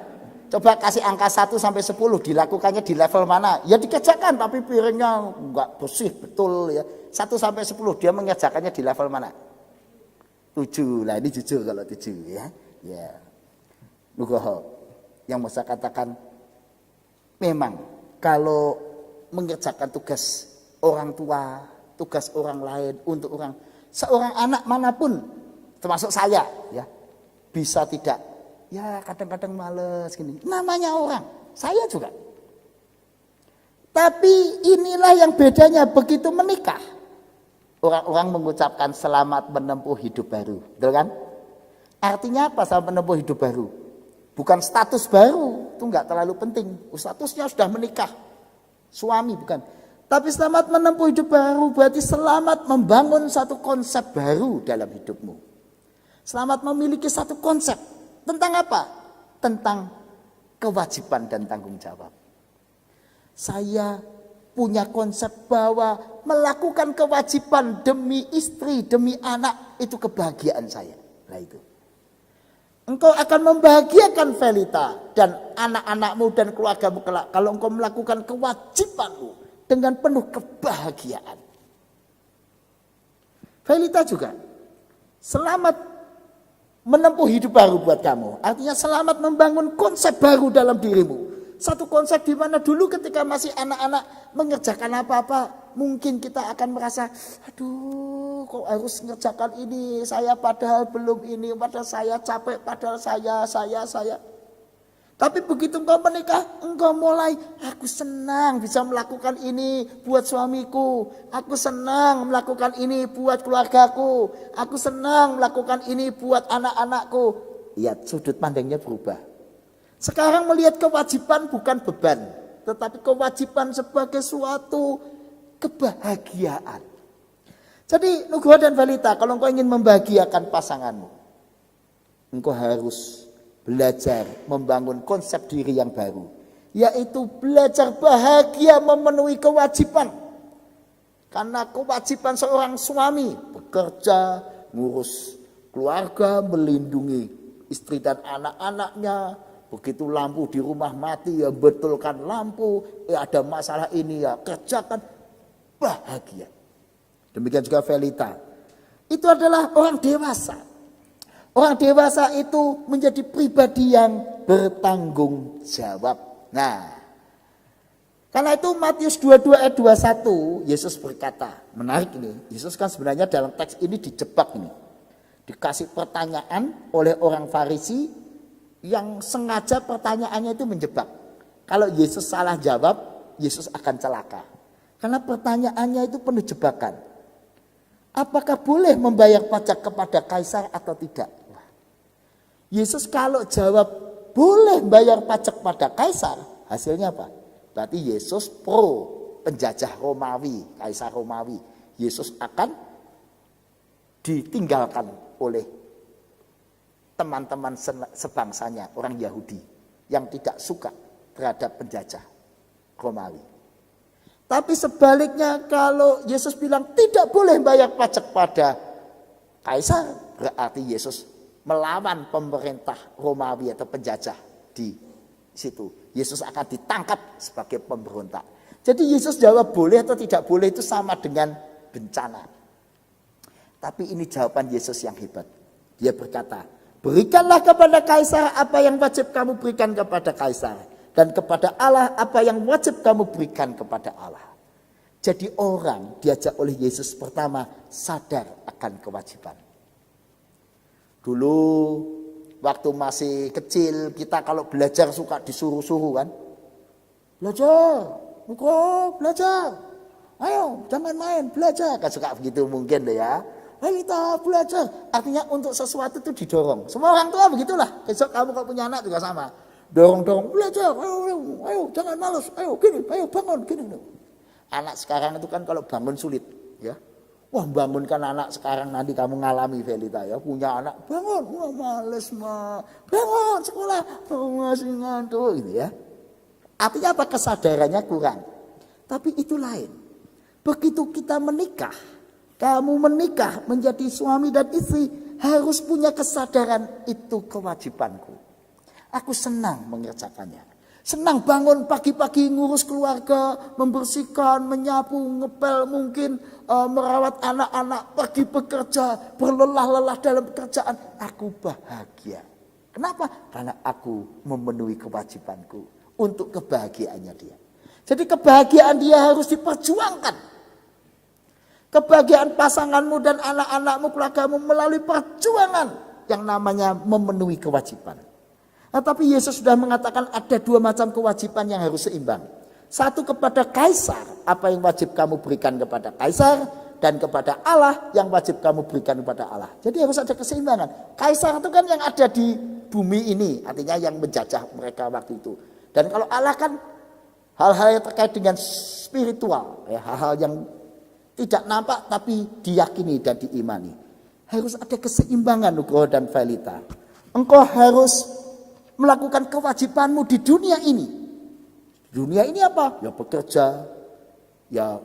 Coba kasih angka 1 sampai 10, dilakukannya di level mana? Ya dikerjakan tapi piringnya enggak bersih betul ya. 1 sampai 10 dia mengerjakannya di level mana? 7. Lah ini jujur kalau 7 ya. Ya. Nugroho yang mau saya katakan, memang kalau mengerjakan tugas orang tua, tugas orang lain untuk seorang anak manapun, termasuk saya ya, bisa tidak, ya kadang-kadang males gini, namanya orang, saya juga. Tapi inilah yang bedanya begitu menikah, orang-orang mengucapkan selamat menempuh hidup baru, betul kan? Artinya apa selamat menempuh hidup baru? Bukan status baru, itu enggak terlalu penting. Statusnya sudah menikah, suami bukan. Tapi selamat menempuh hidup baru berarti selamat membangun satu konsep baru dalam hidupmu. Selamat memiliki satu konsep. Tentang apa? Tentang kewajiban dan tanggung jawab. Saya punya konsep bahwa melakukan kewajiban demi istri, demi anak, itu kebahagiaan saya. Nah itu. Engkau akan membahagiakan Velita dan anak-anakmu dan keluargamu kelak kalau engkau melakukan kewajibanmu dengan penuh kebahagiaan. Velita juga selamat menempuh hidup baru buat kamu. Artinya selamat membangun konsep baru dalam dirimu. Satu konsep di mana dulu ketika masih anak-anak mengerjakan apa-apa, mungkin kita akan merasa, aduh kok harus mengerjakan ini, saya padahal belum ini, padahal saya capek, padahal saya. Tapi begitu engkau menikah, engkau mulai, aku senang bisa melakukan ini buat suamiku, aku senang melakukan ini buat keluargaku, aku senang melakukan ini buat anak-anakku. Lihat sudut pandangnya berubah. Sekarang melihat kewajiban bukan beban, tetapi kewajiban sebagai suatu kebahagiaan. Jadi Nugroho dan Velita, kalau engkau ingin membahagiakan pasanganmu, engkau harus belajar membangun konsep diri yang baru, yaitu belajar bahagia memenuhi kewajiban. Karena kewajiban seorang suami bekerja, ngurus keluarga, melindungi istri dan anak-anaknya. Begitu lampu di rumah mati ya betulkan lampu, ada masalah ini ya kerjakan, bahagia. Demikian juga Velita. Itu adalah orang dewasa. Orang dewasa itu menjadi pribadi yang bertanggung jawab. Nah, karena itu Matius 22 ayat 21 Yesus berkata, menarik ini. Yesus kan sebenarnya dalam teks ini dijebak ini. Dikasih pertanyaan oleh orang Farisi yang sengaja pertanyaannya itu menjebak. Kalau Yesus salah jawab, Yesus akan celaka. Karena pertanyaannya itu penuh jebakan. Apakah boleh membayar pajak kepada kaisar atau tidak? Yesus kalau jawab boleh bayar pajak pada kaisar, hasilnya apa? Berarti Yesus pro penjajah Romawi, kaisar Romawi. Yesus akan ditinggalkan oleh teman-teman sebangsanya, orang Yahudi. yang tidak suka terhadap penjajah Romawi. Tapi sebaliknya kalau Yesus bilang tidak boleh bayar pajak pada kaisar, berarti Yesus melawan pemerintah Romawi atau penjajah di situ. Yesus akan ditangkap sebagai pemberontak. Jadi Yesus jawab boleh atau tidak boleh itu sama dengan bencana. Tapi ini jawaban Yesus yang hebat. Dia berkata, berikanlah kepada kaisar apa yang wajib kamu berikan kepada kaisar. Dan kepada Allah apa yang wajib kamu berikan kepada Allah. Jadi orang diajak oleh Yesus pertama sadar akan kewajiban. Dulu waktu masih kecil kita kalau belajar suka disuruh-suruh kan. Belajar, belajar. Ayo jangan main, belajar. Kan suka begitu mungkin deh ya. Ayo kita belajar. Artinya untuk sesuatu itu didorong. Semua orang tua begitulah. Besok kamu kalau punya anak juga sama. Dorong-dorong belajar, ayo jangan malas, ayo gini, ayo bangun gini. Anak sekarang itu kan kalau bangun sulit, ya. Wah bangunkan anak sekarang nanti kamu ngalami Velita ya, punya anak bangun, wah males mah, bangun sekolah, masih ngantuk gitu ya. Artinya apa? Kesadarannya kurang. Tapi itu lain. Begitu kita menikah, kamu menikah menjadi suami dan istri harus punya kesadaran itu kewajibanku. Aku senang mengerjakannya. Senang bangun pagi-pagi ngurus keluarga, membersihkan, menyapu, ngepel mungkin, merawat anak-anak, pergi bekerja, berlelah-lelah dalam pekerjaan. Aku bahagia. Kenapa? Karena aku memenuhi kewajibanku untuk kebahagiaannya dia. Jadi kebahagiaan dia harus diperjuangkan. Kebahagiaan pasanganmu dan anak-anakmu, keluargamu melalui perjuangan yang namanya memenuhi kewajiban. Nah, tapi Yesus sudah mengatakan ada dua macam kewajiban yang harus seimbang. Satu kepada kaisar, apa yang wajib kamu berikan kepada kaisar, dan kepada Allah yang wajib kamu berikan kepada Allah. Jadi harus ada keseimbangan. Kaisar itu kan yang ada di bumi ini, artinya yang menjajah mereka waktu itu. Dan kalau Allah kan hal-hal yang terkait dengan spiritual, ya, hal-hal yang tidak nampak tapi diyakini dan diimani. Harus ada keseimbangan Nugroho dan Velita. Engkau harus melakukan kewajibanmu di dunia ini. Dunia ini apa? Ya bekerja, ya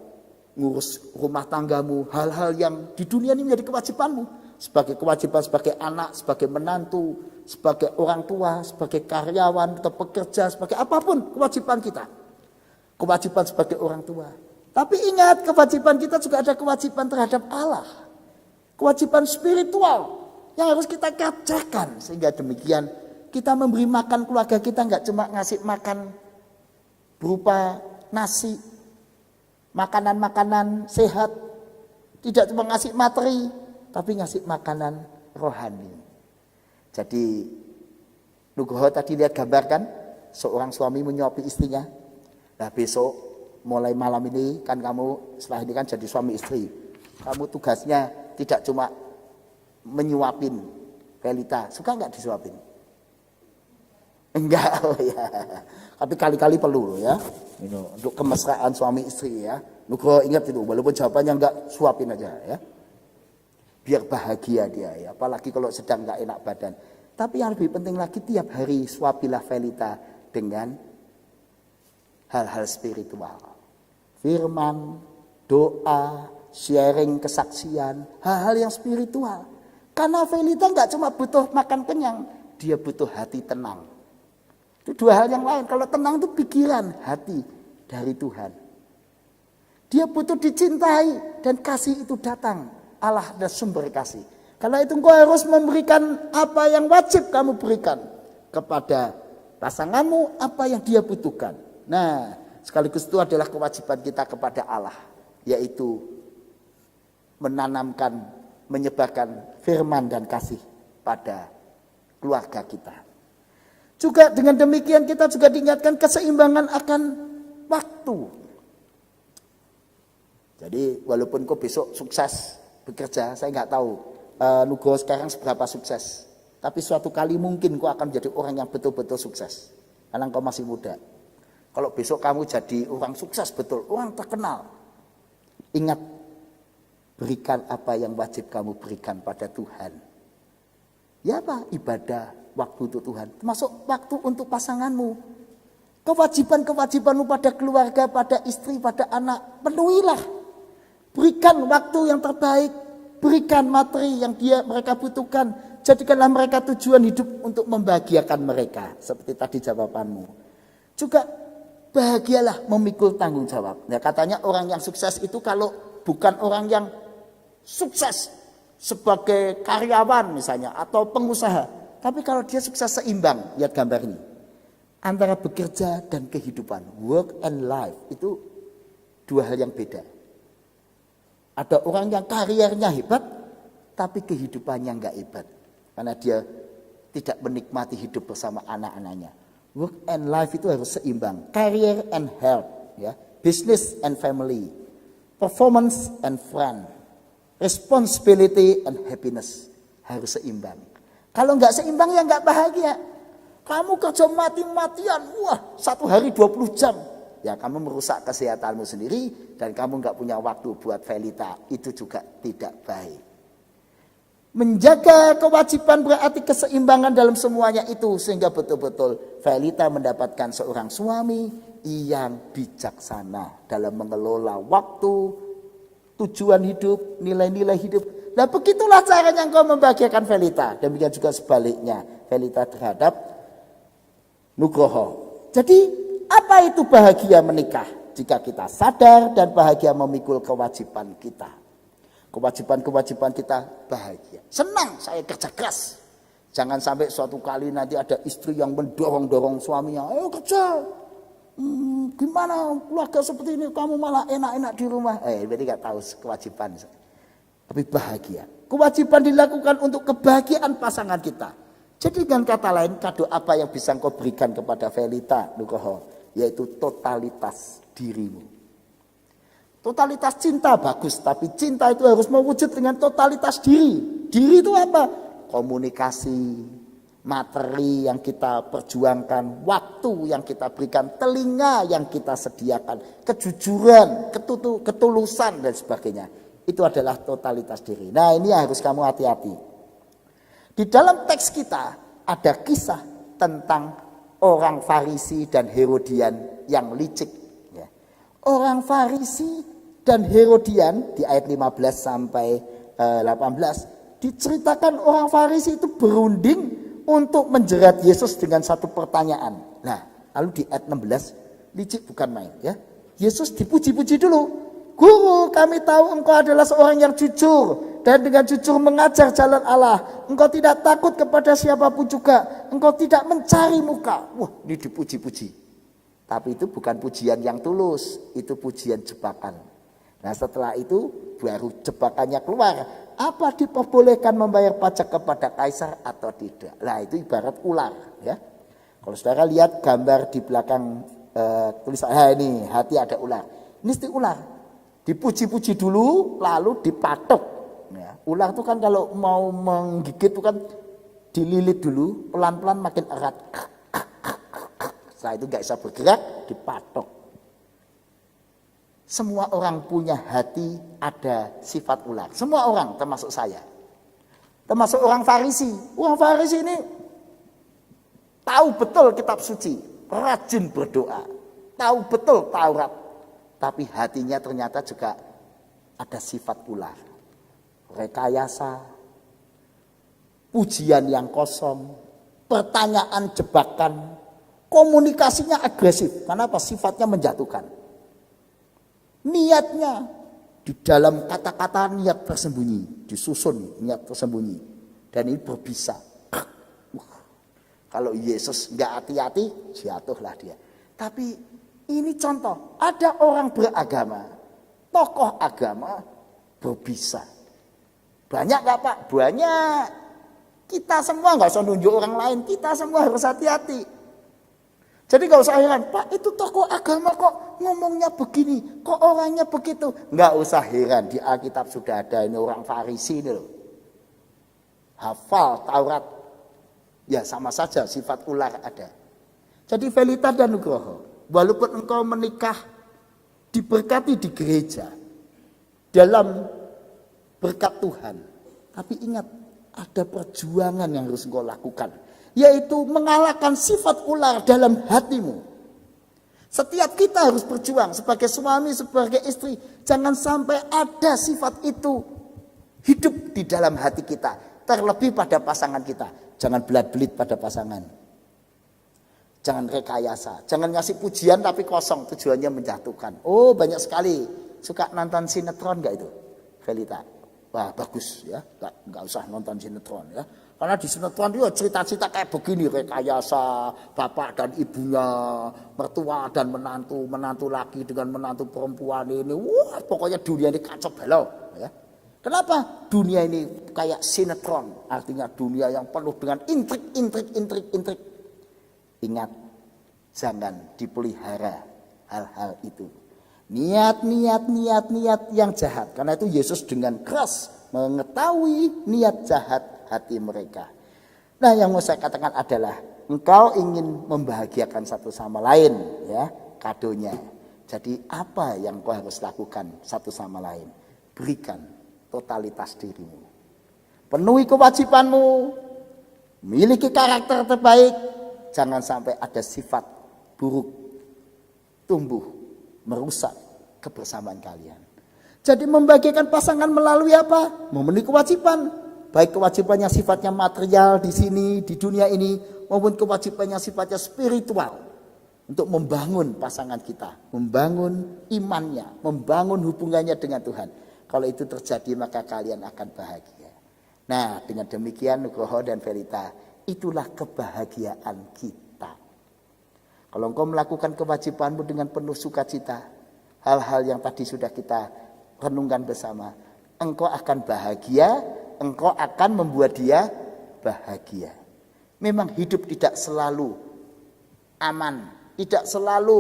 ngurus rumah tanggamu, hal-hal yang di dunia ini menjadi kewajibanmu. Sebagai kewajiban sebagai anak, sebagai menantu, sebagai orang tua, sebagai karyawan atau pekerja, sebagai apapun kewajiban kita. Kewajiban sebagai orang tua. Tapi ingat, kewajiban kita juga ada kewajiban terhadap Allah. Kewajiban spiritual yang harus kita kerjakan. Sehingga demikian kita memberi makan keluarga kita enggak cuma ngasih makan berupa nasi, makanan-makanan sehat, tidak cuma ngasih materi, tapi ngasih makanan rohani. Jadi Nugroho tadi lihat gambar kan, seorang suami menyuapi istrinya. Nah besok mulai malam ini kan kamu setelah ini kan jadi suami istri. Kamu tugasnya tidak cuma menyuapin Velita, suka enggak disuapin? Enggak, oh ya. Tapi kali-kali perlu ya. Untuk kemesraan suami istri ya. Nugroho ingat itu, walaupun jawabannya enggak, suapin aja ya. Biar bahagia dia ya. Apalagi kalau sedang enggak enak badan. Tapi yang lebih penting lagi tiap hari suapilah Velita dengan hal-hal spiritual. Firman, doa, sharing kesaksian, hal-hal yang spiritual. Karena Velita enggak cuma butuh makan kenyang, dia butuh hati tenang. Itu dua hal yang lain. Kalau tenang itu pikiran, hati dari Tuhan. Dia butuh dicintai dan kasih itu datang. Allah adalah sumber kasih. Karena itu engkau harus memberikan apa yang wajib kamu berikan kepada pasanganmu, apa yang dia butuhkan. Nah, sekaligus itu adalah kewajiban kita kepada Allah, yaitu menanamkan, menyebarkan firman dan kasih pada keluarga kita. Juga dengan demikian kita juga diingatkan keseimbangan akan waktu. Jadi walaupun kau besok sukses bekerja, saya nggak tahu Nugroho sekarang seberapa sukses. Tapi suatu kali mungkin kau akan menjadi orang yang betul-betul sukses. Karena kau masih muda. Kalau besok kamu jadi orang sukses betul, orang terkenal. Ingat, berikan apa yang wajib kamu berikan pada Tuhan. Ya apa? Ibadah, waktu untuk Tuhan, termasuk waktu untuk pasanganmu. Kewajiban-kewajibanmu pada keluarga, pada istri, pada anak, penuhilah. Berikan waktu yang terbaik, berikan materi yang mereka butuhkan. Jadikanlah mereka tujuan hidup untuk membahagiakan mereka. Seperti tadi jawabanmu. Juga bahagialah memikul tanggung jawab. Nah, katanya orang yang sukses itu kalau bukan orang yang sukses sebagai karyawan misalnya atau pengusaha. Tapi kalau dia sukses seimbang, lihat gambar ini. Antara bekerja dan kehidupan, work and life, itu dua hal yang beda. Ada orang yang kariernya hebat, tapi kehidupannya enggak hebat. Karena dia tidak menikmati hidup bersama anak-anaknya. Work and life itu harus seimbang. Career and health, ya. Business and family. Performance and friend. Responsibility and happiness. Harus seimbang. Kalau enggak seimbang ya enggak bahagia. Kamu kerja mati-matian, wah 1 hari 20 jam. Ya kamu merusak kesehatanmu sendiri dan kamu enggak punya waktu buat Velita. Itu juga tidak baik. Menjaga kewajiban berarti keseimbangan dalam semuanya itu. Sehingga betul-betul Velita mendapatkan seorang suami yang bijaksana dalam mengelola waktu, tujuan hidup, nilai-nilai hidup. Nah begitulah caranya engkau membahagiakan Velita. Demikian juga sebaliknya Velita terhadap Nugroho. Jadi apa itu bahagia menikah? Jika kita sadar dan bahagia memikul kewajiban kita. Kewajiban-kewajiban kita bahagia. Senang saya kerja keras. Jangan sampai suatu kali nanti ada istri yang mendorong-dorong suaminya. Ayo kerja. Gimana keluarga seperti ini? Kamu malah enak-enak di rumah. Berarti gak tahu kewajiban. Tapi bahagia. Kewajiban dilakukan untuk kebahagiaan pasangan kita. Jadi dengan kata lain, kado apa yang bisa engkau berikan kepada Velita Nugroho? Yaitu totalitas dirimu. Totalitas cinta bagus, tapi cinta itu harus mewujud dengan totalitas diri. Diri itu apa? Komunikasi, materi yang kita perjuangkan, waktu yang kita berikan, telinga yang kita sediakan, kejujuran, ketulusan dan sebagainya. Itu adalah totalitas diri. Nah ini harus kamu hati-hati. Di dalam teks kita ada kisah tentang orang Farisi dan Herodian yang licik. Ya. Orang Farisi dan Herodian di ayat 15 sampai 18 diceritakan orang Farisi itu berunding untuk menjerat Yesus dengan satu pertanyaan. Nah, lalu di ayat 16 licik bukan main ya. Yesus dipuji-puji dulu. Guru, kami tahu engkau adalah seorang yang jujur dan dengan jujur mengajar jalan Allah. Engkau tidak takut kepada siapapun juga. Engkau tidak mencari muka. Wah, ini dipuji-puji. Tapi itu bukan pujian yang tulus, itu pujian jebakan. Nah, setelah itu baru jebakannya keluar. Apa diperbolehkan membayar pajak kepada kaisar atau tidak? Nah, itu ibarat ular, ya. Kalau saudara lihat gambar di belakang tulisan, ini hati ada ular. Ini mesti ular. Dipuji-puji dulu, lalu dipatok. Ya, ular itu kan kalau mau menggigit itu kan dililit dulu, pelan-pelan makin erat. Setelah itu nggak bisa bergerak, dipatok. Semua orang punya hati ada sifat ular. Semua orang, termasuk saya. Termasuk orang Farisi. Orang Farisi ini tahu betul kitab suci, rajin berdoa, tahu betul Taurat. Tapi hatinya ternyata juga ada sifat ular. Rekayasa, pujian yang kosong, pertanyaan jebakan, komunikasinya agresif. Kenapa? Sifatnya menjatuhkan. Niatnya di dalam kata-kata niat tersembunyi, disusun niat tersembunyi. Dan ini berbisa. Kalau Yesus nggak hati-hati, jatuhlah dia. Tapi ini contoh, ada orang beragama, tokoh agama berbisa. Banyak gak Pak? Banyak. Kita semua gak usah nunjuk orang lain, kita semua harus hati-hati. Jadi gak usah heran, Pak itu tokoh agama kok ngomongnya begini, kok orangnya begitu. Gak usah heran, di Alkitab sudah ada ini orang Farisi ini loh. Hafal Taurat, ya sama saja sifat ular ada. Jadi Velita dan Nugroho, walaupun engkau menikah diberkati di gereja dalam berkat Tuhan, tapi ingat ada perjuangan yang harus engkau lakukan, yaitu mengalahkan sifat ular dalam hatimu. Setiap kita harus berjuang sebagai suami, sebagai istri. Jangan sampai ada sifat itu hidup di dalam hati kita. Terlebih pada pasangan kita. Jangan belat-belit pada pasangan. Jangan rekayasa. Jangan ngasih pujian tapi kosong. Tujuannya menjatuhkan. Oh, banyak sekali. Suka nonton sinetron gak itu? Felita. Wah, bagus ya. Gak usah nonton sinetron ya. Karena di sinetron itu cerita-cerita kayak begini. Rekayasa bapak dan ibunya, mertua dan menantu, menantu laki dengan menantu perempuan ini. Wah, pokoknya dunia ini kacau balau ya. Kenapa? Dunia ini kayak sinetron. Artinya dunia yang penuh dengan intrik. Ingat, jangan dipelihara hal-hal itu. Niat yang jahat. Karena itu Yesus dengan keras mengetahui niat jahat hati mereka. Nah, yang mau saya katakan adalah engkau ingin membahagiakan satu sama lain, ya, kadonya. Jadi apa yang kau harus lakukan satu sama lain? Berikan totalitas dirimu. Penuhi kewajibanmu. Miliki karakter terbaik. Jangan sampai ada sifat buruk tumbuh merusak kebersamaan kalian. Jadi membagikan pasangan melalui apa? Memenuhi kewajiban. Baik kewajiban yang sifatnya material di sini, di dunia ini, maupun kewajiban yang sifatnya spiritual. Untuk membangun pasangan kita, membangun imannya, membangun hubungannya dengan Tuhan. Kalau itu terjadi maka kalian akan bahagia. Nah, dengan demikian Nugroho dan Felita, itulah kebahagiaan kita. Kalau engkau melakukan kewajibanmu dengan penuh sukacita, hal-hal yang tadi sudah kita renungkan bersama, engkau akan bahagia, engkau akan membuat dia bahagia. Memang hidup tidak selalu aman, tidak selalu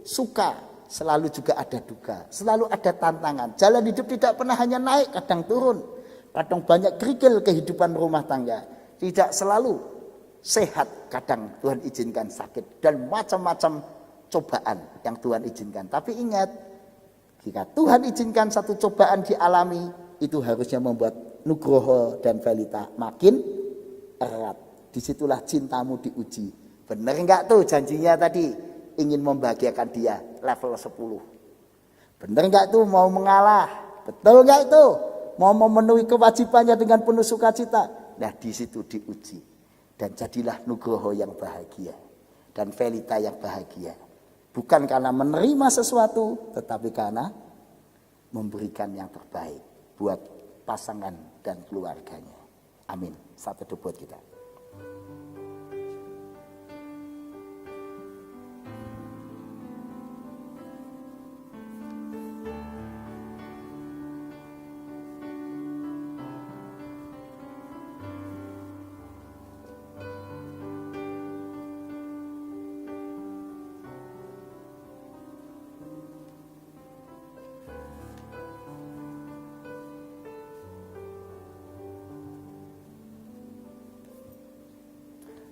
suka, selalu juga ada duka, selalu ada tantangan. Jalan hidup tidak pernah hanya naik, kadang turun, kadang banyak kerikil kehidupan rumah tangga. Tidak selalu sehat, kadang Tuhan izinkan sakit dan macam-macam cobaan yang Tuhan izinkan. Tapi ingat, jika Tuhan izinkan satu cobaan dialami, itu harusnya membuat Nugroho dan Felita makin erat. Disitulah cintamu diuji. Benar enggak tuh janjinya tadi? Ingin membahagiakan dia level 10. Benar enggak tuh mau mengalah? Betul enggak itu? Mau memenuhi kewajibannya dengan penuh sukacita? Nah, di situ diuji. Dan jadilah Nugroho yang bahagia. Dan Felita yang bahagia. Bukan karena menerima sesuatu, tetapi karena memberikan yang terbaik buat pasangan dan keluarganya. Amin. Satu buat kita.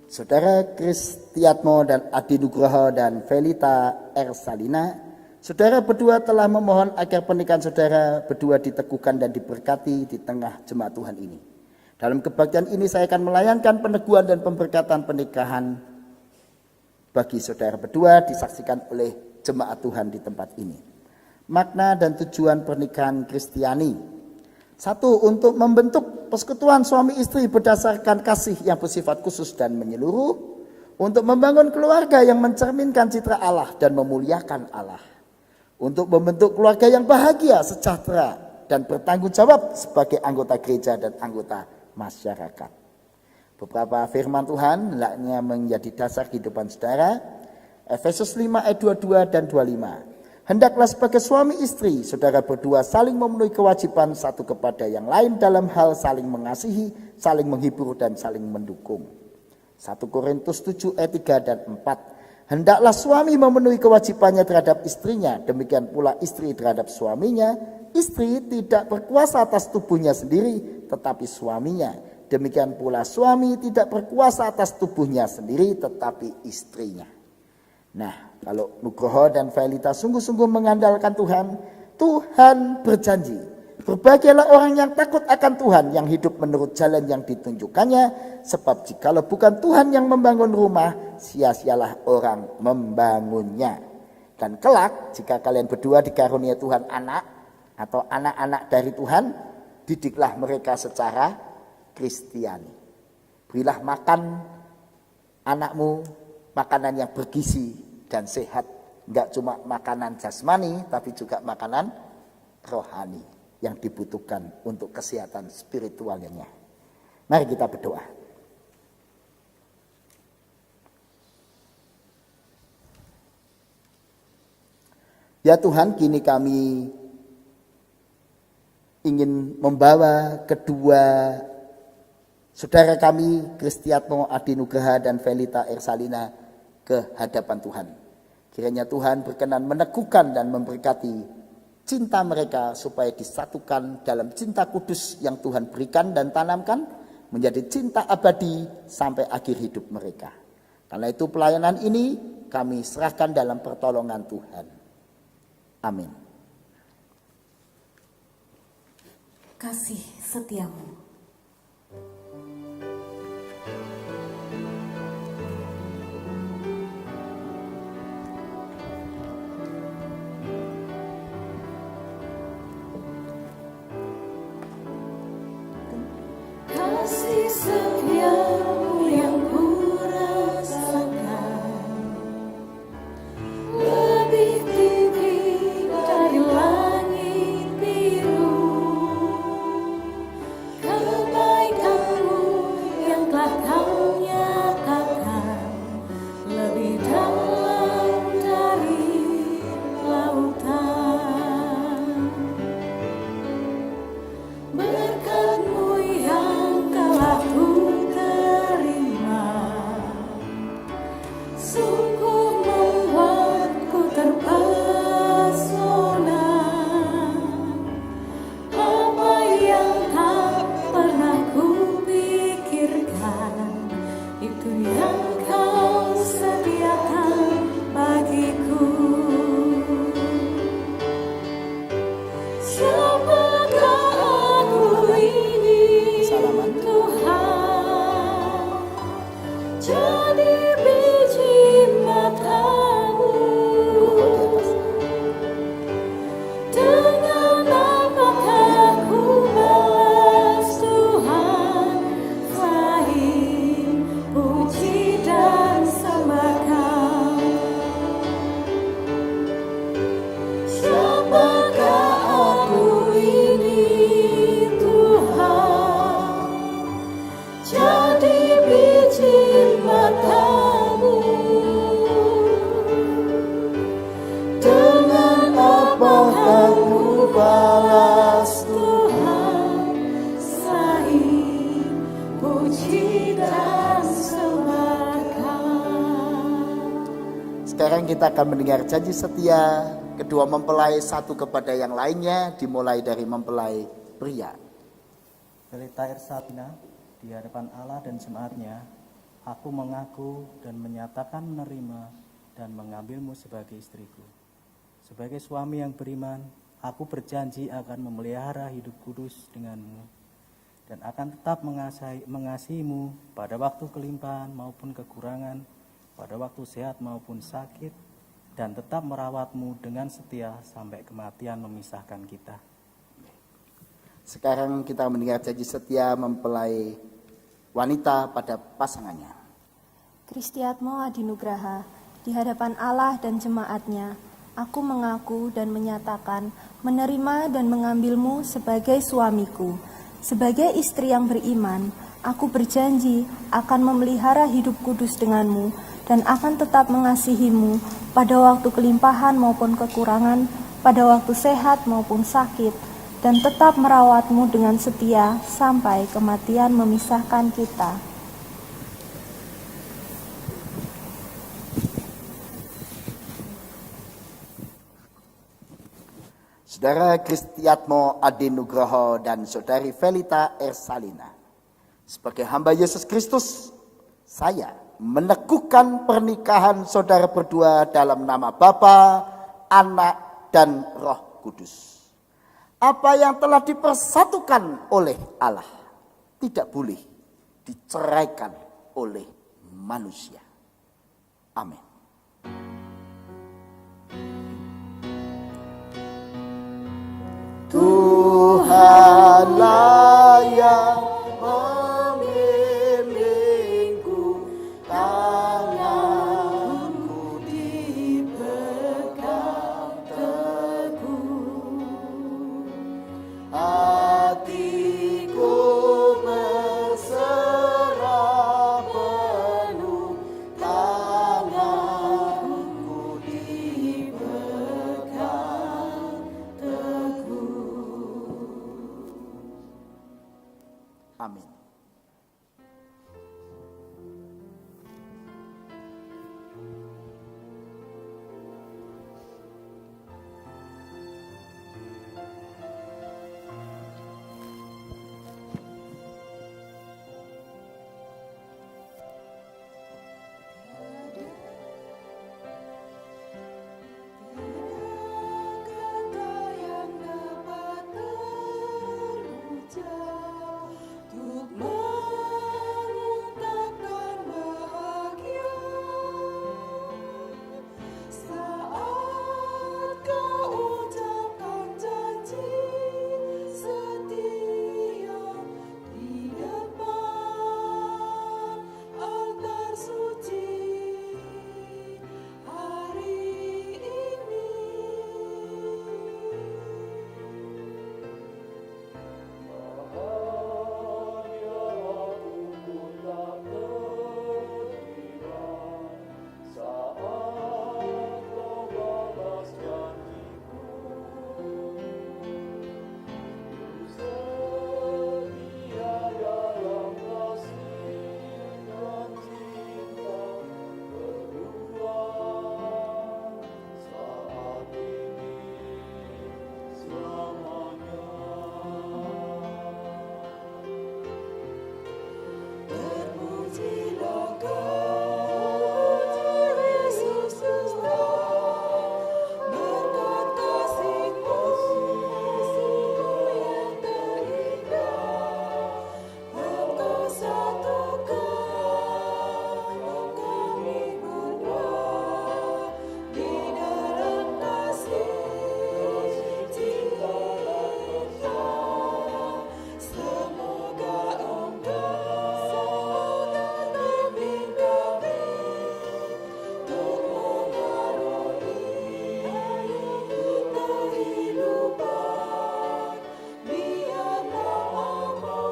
Saudara Kristiatmo dan Adi Nugroho dan Felita Ersalina, saudara berdua telah memohon agar pernikahan saudara berdua diteguhkan dan diberkati di tengah jemaat Tuhan ini. Dalam kebaktian ini saya akan melayangkan peneguhan dan pemberkatan pernikahan bagi saudara berdua disaksikan oleh jemaat Tuhan di tempat ini. Makna dan tujuan pernikahan Kristiani. 1. Untuk membentuk persekutuan suami istri berdasarkan kasih yang bersifat khusus dan menyeluruh. Untuk membangun keluarga yang mencerminkan citra Allah dan memuliakan Allah. Untuk membentuk keluarga yang bahagia, sejahtera, dan bertanggung jawab sebagai anggota gereja dan anggota masyarakat. Beberapa firman Tuhan hendaknya menjadi dasar kehidupan saudara. Efesus 5 ayat 22 dan 25. Hendaklah sebagai suami istri, saudara berdua saling memenuhi kewajiban satu kepada yang lain dalam hal saling mengasihi, saling menghibur, dan saling mendukung. 1 Korintus 7 ayat 3 dan 4. Hendaklah suami memenuhi kewajibannya terhadap istrinya, demikian pula istri terhadap suaminya. Istri tidak berkuasa atas tubuhnya sendiri, tetapi suaminya. Demikian pula suami tidak berkuasa atas tubuhnya sendiri, tetapi istrinya. Nah, kalau Nugroho dan Felita sungguh-sungguh mengandalkan Tuhan, Tuhan berjanji Berbahagialah orang yang takut akan Tuhan, yang hidup menurut jalan yang ditunjukkannya, sebab jikalau bukan Tuhan yang membangun rumah, sia-sialah orang membangunnya. Dan kelak, jika kalian berdua dikarunia Tuhan anak, atau anak-anak dari Tuhan, didiklah mereka secara Kristiani. Berilah makan anakmu makanan yang bergizi dan sehat. Enggak cuma makanan jasmani, tapi juga makanan rohani yang dibutuhkan untuk kesehatan spiritualnya. Mari kita berdoa. Ya Tuhan, kini kami ingin membawa kedua saudara kami, Kristiatmo Adi Nugraha dan Felita Ersalina, ke hadapan Tuhan. Kiranya Tuhan berkenan meneguhkan dan memberkati cinta mereka supaya disatukan dalam cinta kudus yang Tuhan berikan dan tanamkan menjadi cinta abadi sampai akhir hidup mereka. Karena itu pelayanan ini kami serahkan dalam pertolongan Tuhan. Amin.
Kasih setiamu.
Kasih setiamu yang kurasakan lebih tinggi dari langit biru. Kebaikanmu yang telah kau nyatakan lebih dalam dari lautan. Berkat-Mu yang telah ku terima sungguh membuatku terpesona. Apa yang tak pernah ku pikirkan, itu yang Kau sediakan bagiku. Siapakah aku ini, Tuhan? Jadi biji mata-Mu. Dengan apakah ku balas Tuhan, selain puji dan sembahkan? Siapakah aku ini, Tuhan? Jadi biji mata-Mu. Dengan apakah ku balas Tuhan, selain puji dan sembahkan?
Sekarang kita akan mendengar janji setia kedua mempelai satu kepada yang lainnya, dimulai dari mempelai pria.
Felita Ersalina, di hadapan Allah dan jemaatnya, aku mengaku dan menyatakan menerima dan mengambilmu sebagai istriku. Sebagai suami yang beriman, aku berjanji akan memelihara hidup kudus denganmu dan akan tetap mengasihimu pada waktu kelimpahan maupun kekurangan, pada waktu sehat maupun sakit, dan tetap merawatmu dengan setia sampai kematian memisahkan kita.
Sekarang kita mendengar janji setia mempelai wanita pada pasangannya.
Kristiatmo Adi Nugraha, di hadapan Allah dan jemaatnya, aku mengaku dan menyatakan menerima dan mengambilmu sebagai suamiku. Sebagai istri yang beriman, aku berjanji akan memelihara hidup kudus denganmu dan akan tetap mengasihimu pada waktu kelimpahan maupun kekurangan, pada waktu sehat maupun sakit, dan tetap merawatmu dengan setia sampai kematian memisahkan kita.
Saudara Kristiatmo Adi Nugroho dan Saudari Felita Ersalina, sebagai hamba Yesus Kristus, saya meneguhkan pernikahan saudara berdua dalam nama Bapa, Anak, dan Roh Kudus. Apa yang telah dipersatukan oleh Allah tidak boleh diceraikan oleh manusia. Amin. Tuhanlah yang membimbingku, tanganku dipegang teguh, hatiku berserah penuh, tanganku dipegang teguh. Amin.
Kata yang dapat terucap untuk mengungkapkan bahagia saat kau ucapkan janji setia di depan altar suci hari ini. Terpujilah Kau, Yesus Tuhan, berkat kasih-Mu yang terindah, Engkau satukan kami berdua di dalam kasih cinta. Semoga Engkau bimbing kami untuk mengarungi kehidupan. Biar nama-Mu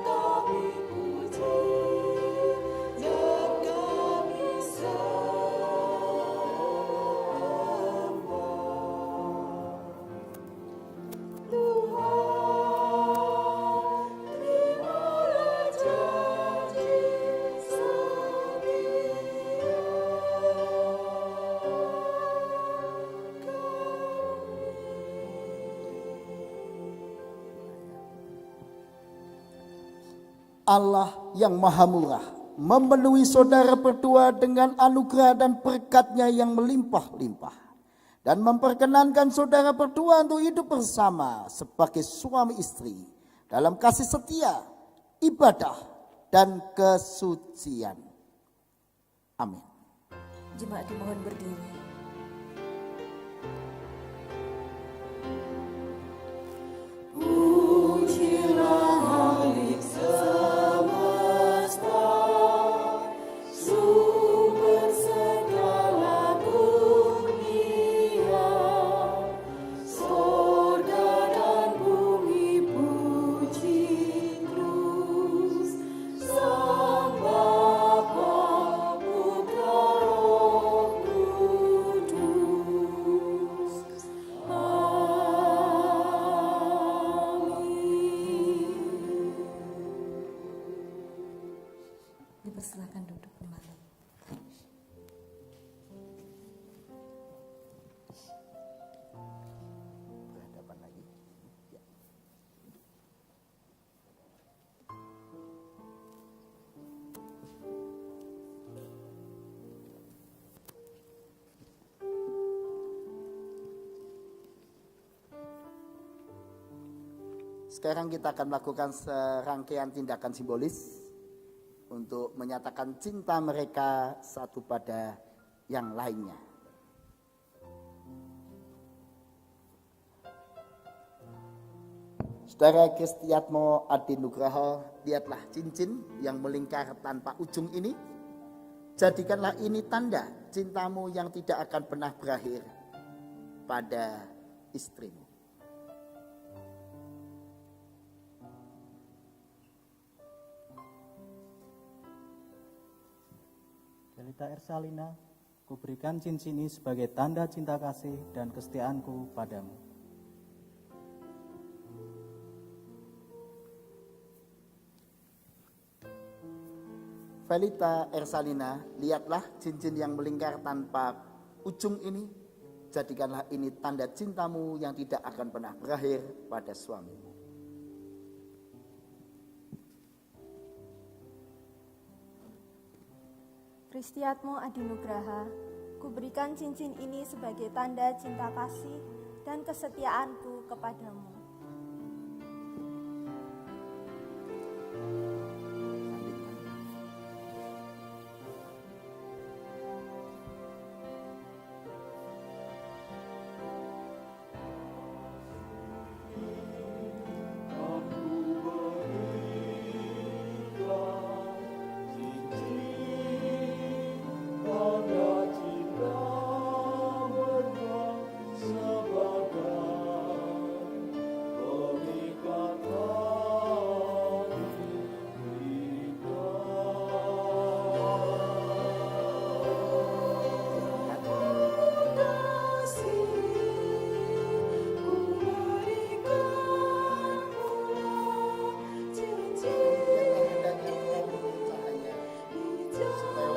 kami puji dan kami sembah. Tuhan, terimalah janji setia
Allah yang maha murah memenuhi saudara berdua dengan anugerah dan berkat-Nya yang melimpah-limpah, dan memperkenankan saudara berdua untuk hidup bersama sebagai suami istri dalam kasih setia, ibadah, dan kesucian. Amin.
Jemaat dimohon berdiri.
Pujilah Halik semesta, sumber segala dunia, sorga dan bumi puji terus Sang Bapa, Putra, Roh Kudus.
Dipersilakan duduk kembali.
Berhadapan lagi. Ya. Sekarang kita akan melakukan serangkaian tindakan simbolis untuk menyatakan cinta mereka satu pada yang lainnya. Saudara Kristiatmo Adinugraha, lihatlah cincin yang melingkar tanpa ujung ini. Jadikanlah ini tanda cintamu yang tidak akan pernah berakhir pada istrimu.
Felita Ersalina, kuberikan cincin ini sebagai tanda cinta kasih dan kesetiaanku padamu.
Felita Ersalina, lihatlah cincin yang melingkar tanpa ujung ini. Jadikanlah ini tanda cintamu yang tidak akan pernah berakhir pada suamimu.
Kristiatmo Adinugraha, kuberikan cincin ini sebagai tanda cinta kasih dan kesetiaanku kepadamu.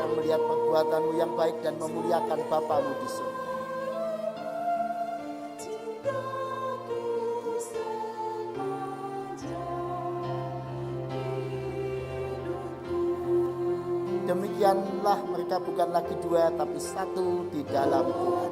Melihat perbuatanmu yang baik dan memuliakan Bapamu di surga. Demikianlah mereka bukan lagi dua tapi satu di dalam Tuhan.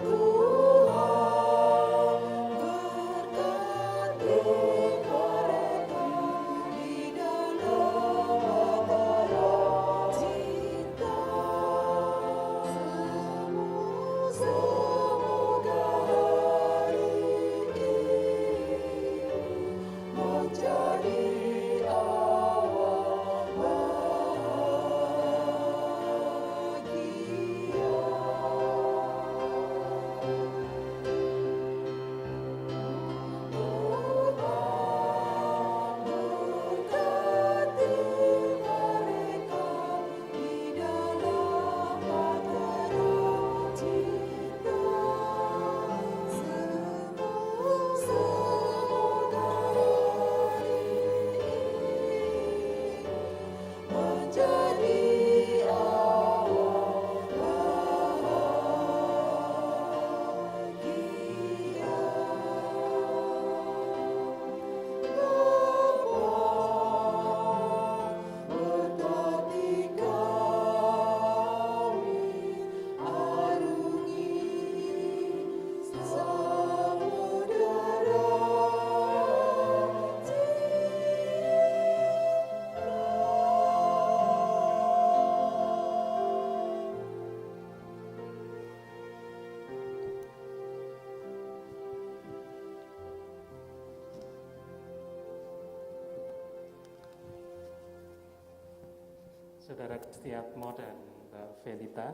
Saudara Kristiatmo dan Mbak Felita,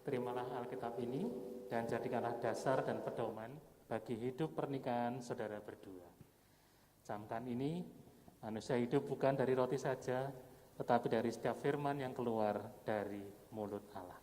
terimalah Alkitab ini dan jadikanlah dasar dan pedoman bagi hidup pernikahan saudara berdua. Camkan ini, manusia hidup bukan dari roti saja, tetapi dari setiap firman yang keluar dari mulut Allah.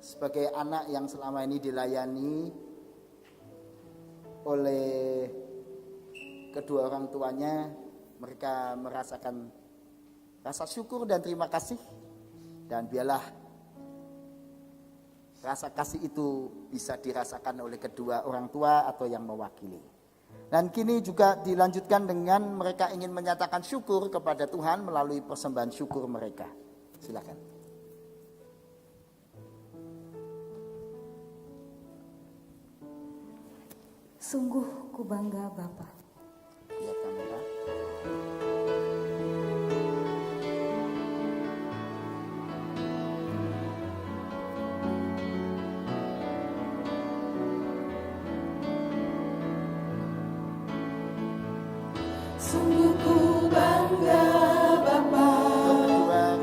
Sebagai anak yang selama ini dilayani oleh kedua orang tuanya, mereka merasakan rasa syukur dan terima kasih. Dan biarlah rasa kasih itu bisa dirasakan oleh kedua orang tua atau yang mewakili. Dan kini juga dilanjutkan dengan mereka ingin menyatakan syukur kepada Tuhan melalui persembahan syukur mereka. Silakan.
Sungguh ku bangga Bapa.
Lihat kamera.
Sungguh ku bangga Bapa,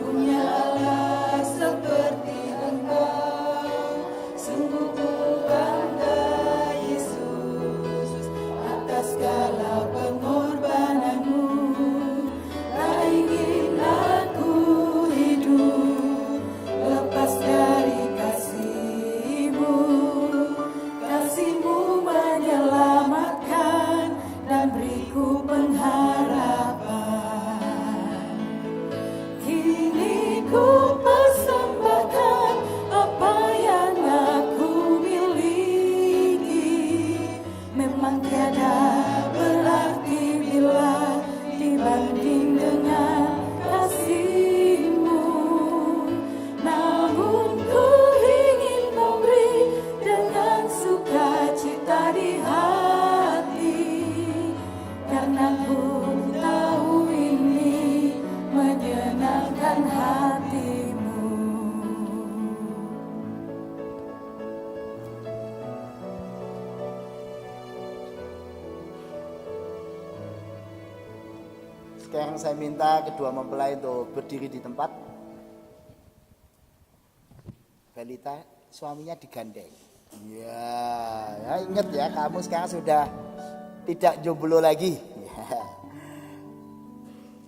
punya Allah seperti Engkau. Sungguh ku bangga Yesus atas segala pengorbananmu. Tak ingin aku hidup lepas dari kasih-Mu. Kasih-Mu menyelamatkan dan beriku pengharapan. Kini ku persembahkan apa yang aku miliki. Memang tiada berarti bila dibanding dengan kasih-Mu. Namun ku ingin memberi dengan sukacita di hati. Karena ku tahu ini menyenangkan hati-Mu.
Sekarang saya minta kedua mempelai untuk berdiri di tempat. Felita, suaminya digandeng. Ya, ingat ya, kamu sekarang sudah tidak jomblo lagi. Ya.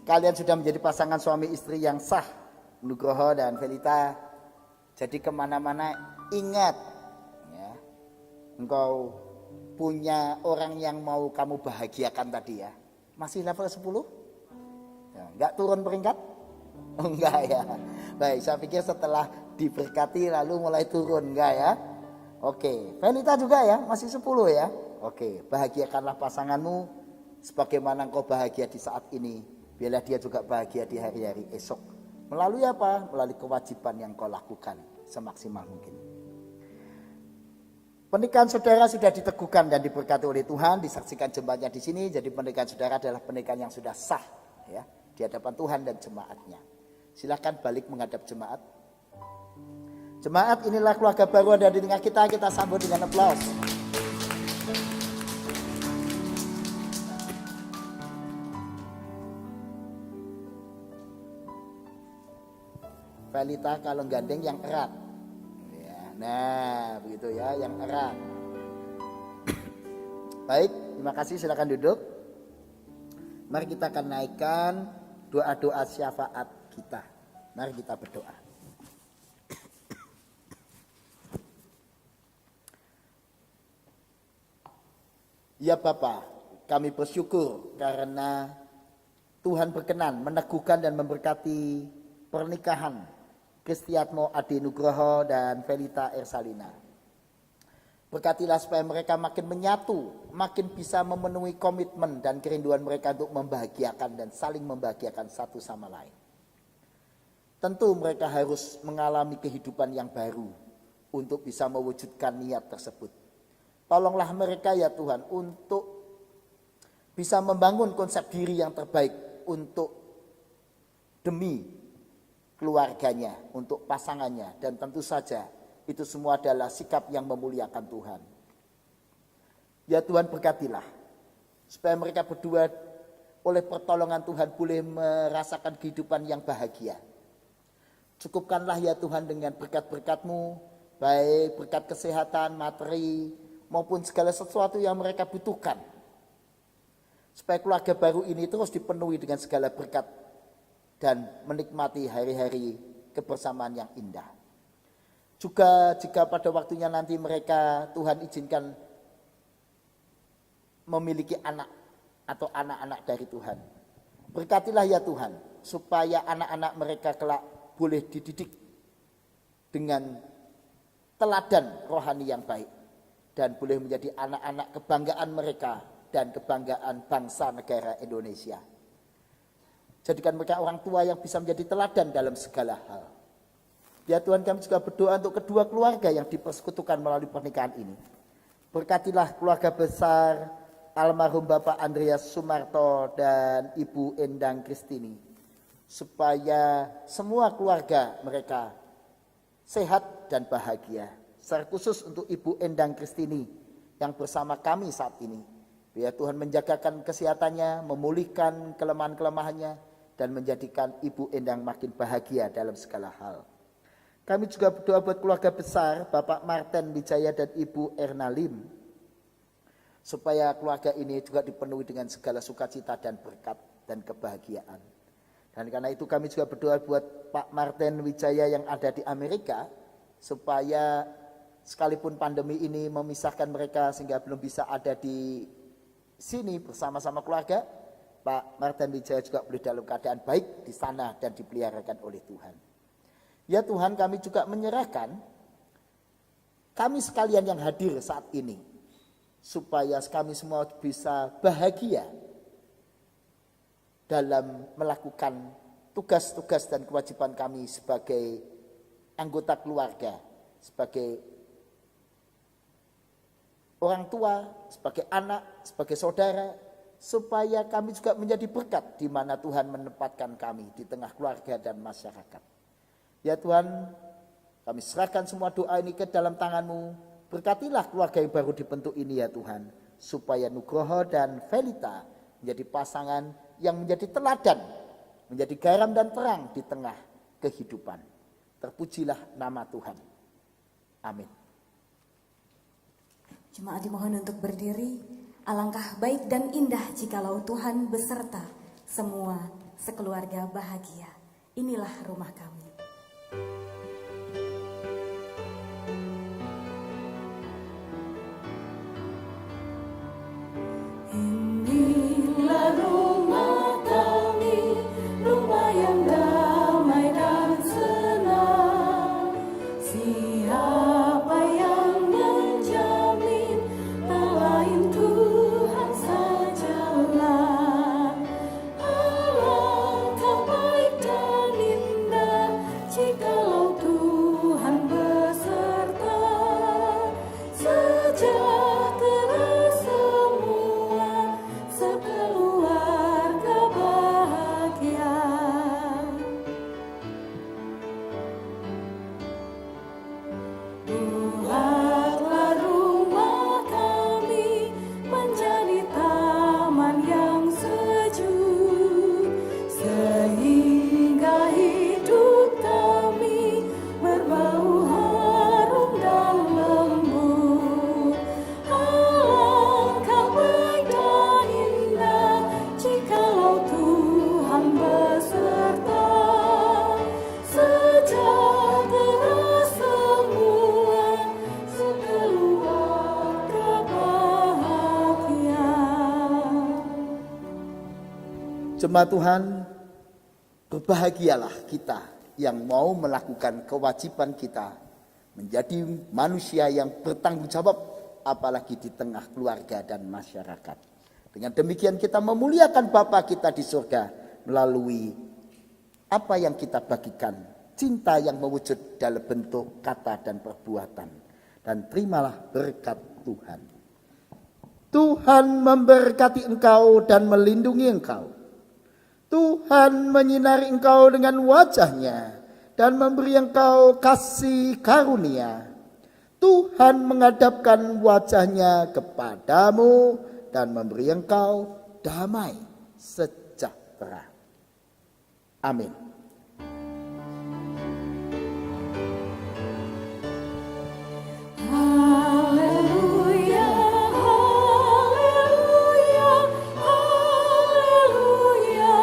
Kalian sudah menjadi pasangan suami istri yang sah, Nugroho dan Felita. Jadi kemana-mana ingat, ya, engkau punya orang yang mau kamu bahagiakan tadi ya. Masih level 10? Ya, enggak turun peringkat? Oh, enggak ya. Baik, saya pikir setelah diberkati lalu mulai turun, enggak ya. Oke, Felita juga ya, masih 10 ya. Oke, bahagiakanlah pasanganmu sebagaimana engkau bahagia di saat ini. Biarlah dia juga bahagia di hari-hari esok. Melalui apa? Melalui kewajiban yang kau lakukan semaksimal mungkin. Pernikahan saudara sudah diteguhkan dan diberkati oleh Tuhan, disaksikan jemaatnya di sini. Jadi pernikahan saudara adalah pernikahan yang sudah sah ya, di hadapan Tuhan dan jemaatnya. Silakan balik menghadap jemaat. Jemaat, inilah keluarga baru ada di tengah kita. Kita sambut dengan aplaus. Felita kalau gandeng yang erat. Ya, nah, begitu ya, yang erat. Baik, terima kasih. Silakan duduk. Mari kita akan naikkan doa-doa syafaat kita. Mari kita berdoa. Ya Bapa, kami bersyukur karena Tuhan berkenan meneguhkan dan memberkati pernikahan Kristiatmo Adi Nugroho dan Felita Ersalina. Berkatilah supaya mereka makin menyatu, makin bisa memenuhi komitmen dan kerinduan mereka untuk membahagiakan dan saling membahagiakan satu sama lain. Tentu mereka harus mengalami kehidupan yang baru untuk bisa mewujudkan niat tersebut. Tolonglah mereka ya Tuhan untuk bisa membangun konsep diri yang terbaik untuk demi keluarganya, untuk pasangannya. Dan tentu saja itu semua adalah sikap yang memuliakan Tuhan. Ya Tuhan, berkatilah supaya mereka berdua oleh pertolongan Tuhan boleh merasakan kehidupan yang bahagia. Cukupkanlah ya Tuhan dengan berkat-berkat-Mu, baik berkat kesehatan, materi, maupun segala sesuatu yang mereka butuhkan. Supaya keluarga baru ini terus dipenuhi dengan segala berkat dan menikmati hari-hari kebersamaan yang indah. Juga jika pada waktunya nanti mereka Tuhan izinkan memiliki anak atau anak-anak dari Tuhan. Berkatilah ya Tuhan supaya anak-anak mereka kelak boleh dididik dengan teladan rohani yang baik dan boleh menjadi anak-anak kebanggaan mereka dan kebanggaan bangsa negara Indonesia. Jadikan mereka orang tua yang bisa menjadi teladan dalam segala hal. Ya Tuhan, kami juga berdoa untuk kedua keluarga yang dipersekutukan melalui pernikahan ini. Berkatilah keluarga besar almarhum Bapak Andreas Sumarto dan Ibu Endang Kristini, supaya semua keluarga mereka sehat dan bahagia. Secara khusus untuk Ibu Endang Kristini yang bersama kami saat ini. Biar Tuhan menjagakan kesehatannya, memulihkan kelemahan-kelemahannya, dan menjadikan Ibu Endang makin bahagia dalam segala hal. Kami juga berdoa buat keluarga besar Bapak Martin Wijaya dan Ibu Erna Lim, supaya keluarga ini juga dipenuhi dengan segala sukacita dan berkat dan kebahagiaan. Dan karena itu kami juga berdoa buat Pak Martin Wijaya yang ada di Amerika, supaya sekalipun pandemi ini memisahkan mereka sehingga belum bisa ada di sini bersama-sama keluarga, Pak Martin Wijaya juga boleh dalam keadaan baik di sana dan dipeliharakan oleh Tuhan. Ya Tuhan, kami juga menyerahkan kami sekalian yang hadir saat ini, supaya kami semua bisa bahagia dalam melakukan tugas-tugas dan kewajiban kami sebagai anggota keluarga, sebagai orang tua, sebagai anak, sebagai saudara, supaya kami juga menjadi berkat di mana Tuhan menempatkan kami di tengah keluarga dan masyarakat. Ya Tuhan, kami serahkan semua doa ini ke dalam tangan-Mu. Berkatilah keluarga yang baru dibentuk ini ya Tuhan, supaya Nugroho dan Felita menjadi pasangan yang menjadi teladan, menjadi garam dan terang di tengah kehidupan. Terpujilah nama Tuhan. Amin.
Jemaat dimohon untuk berdiri. Alangkah baik dan indah jikalau Tuhan beserta semua sekeluarga bahagia. Inilah rumah kami.
Inilah rumah kami, rumah yang damai dan senang. Siapa yang menjamin, tak lain Tuhan sajalah. Alangkah baik dan indah jikalau Tuhan beserta. Sejahtera semua sekeluarga bahagia. Buatlah rumah kami menjadi taman yang sejuk, sehingga hidup kami berbau harum dan lembut. Alangkah baik dan indah jikalau Tuhan beserta. Sejahtera semua sekeluarga bahagia.
Jemaat Tuhan, berbahagialah kita yang mau melakukan kewajiban kita menjadi manusia yang bertanggung jawab, apalagi di tengah keluarga dan masyarakat. Dengan demikian kita memuliakan Bapa kita di surga melalui apa yang kita bagikan, cinta yang mewujud dalam bentuk kata dan perbuatan. Dan terimalah berkat Tuhan. Tuhan memberkati engkau dan melindungi engkau. Tuhan menyinari engkau dengan wajah-Nya dan memberi engkau kasih karunia. Tuhan menghadapkan wajah-Nya kepadamu dan memberi engkau damai sejahtera. Amin.
Haleluya, haleluya, haleluya,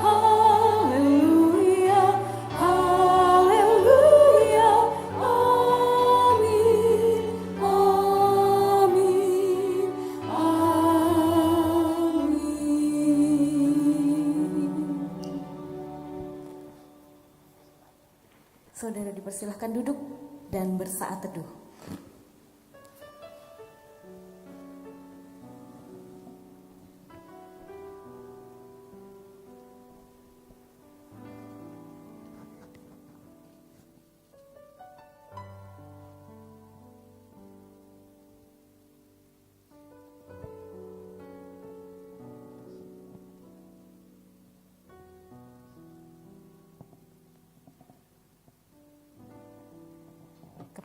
haleluya, haleluya. Amin, amin, amin.
Saudara dipersilahkan duduk dan bersaat teduh.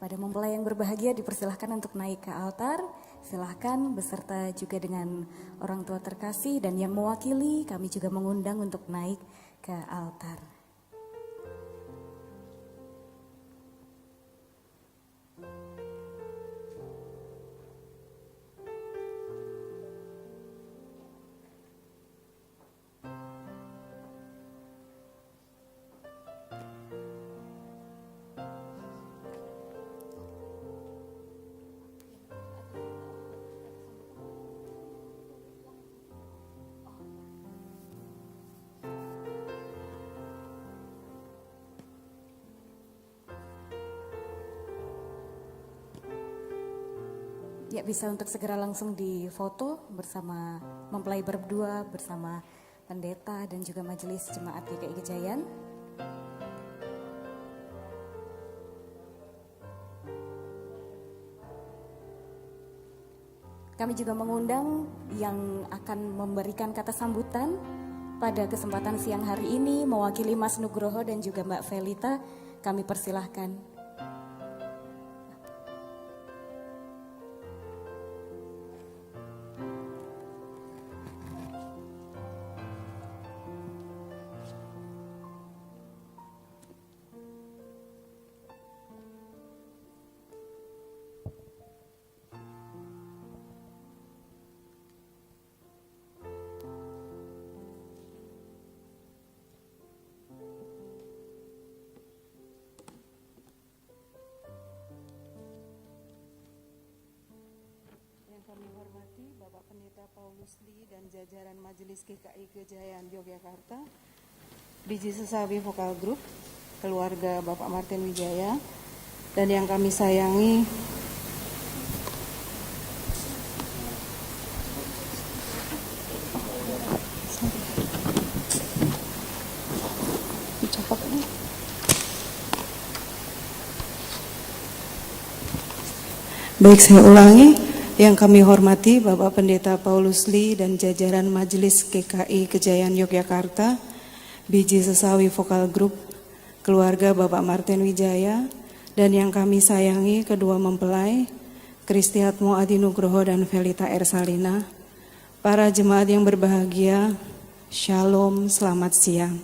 Kepada mempelai yang berbahagia dipersilahkan untuk naik ke altar. Silahkan beserta juga dengan orang tua terkasih dan yang mewakili kami juga mengundang untuk naik ke altar. Ya, bisa untuk segera langsung difoto bersama mempelai berdua bersama pendeta dan juga majelis jemaat GKI Gejayan. Kami juga mengundang yang akan memberikan kata sambutan pada kesempatan siang hari ini mewakili Mas Nugroho dan juga Mbak Felita. Kami persilahkan.
Kami hormati Bapak Pendeta Paulus Lee dan jajaran Majelis GKI Gejayan Yogyakarta, Biji Sesawi Vokal Group, keluarga Bapak Martin Wijaya, dan yang kami sayangi Baik, saya ulangi. Yang kami hormati Bapak Pendeta Paulus Lee dan jajaran Majelis GKI Gejayan Yogyakarta, Biji Sesawi Vokal Group, keluarga Bapak Martin Wijaya, dan yang kami sayangi kedua mempelai, Kristiatmo Adi Nugroho dan Felita Ersalina, para jemaat yang berbahagia, Shalom, selamat siang.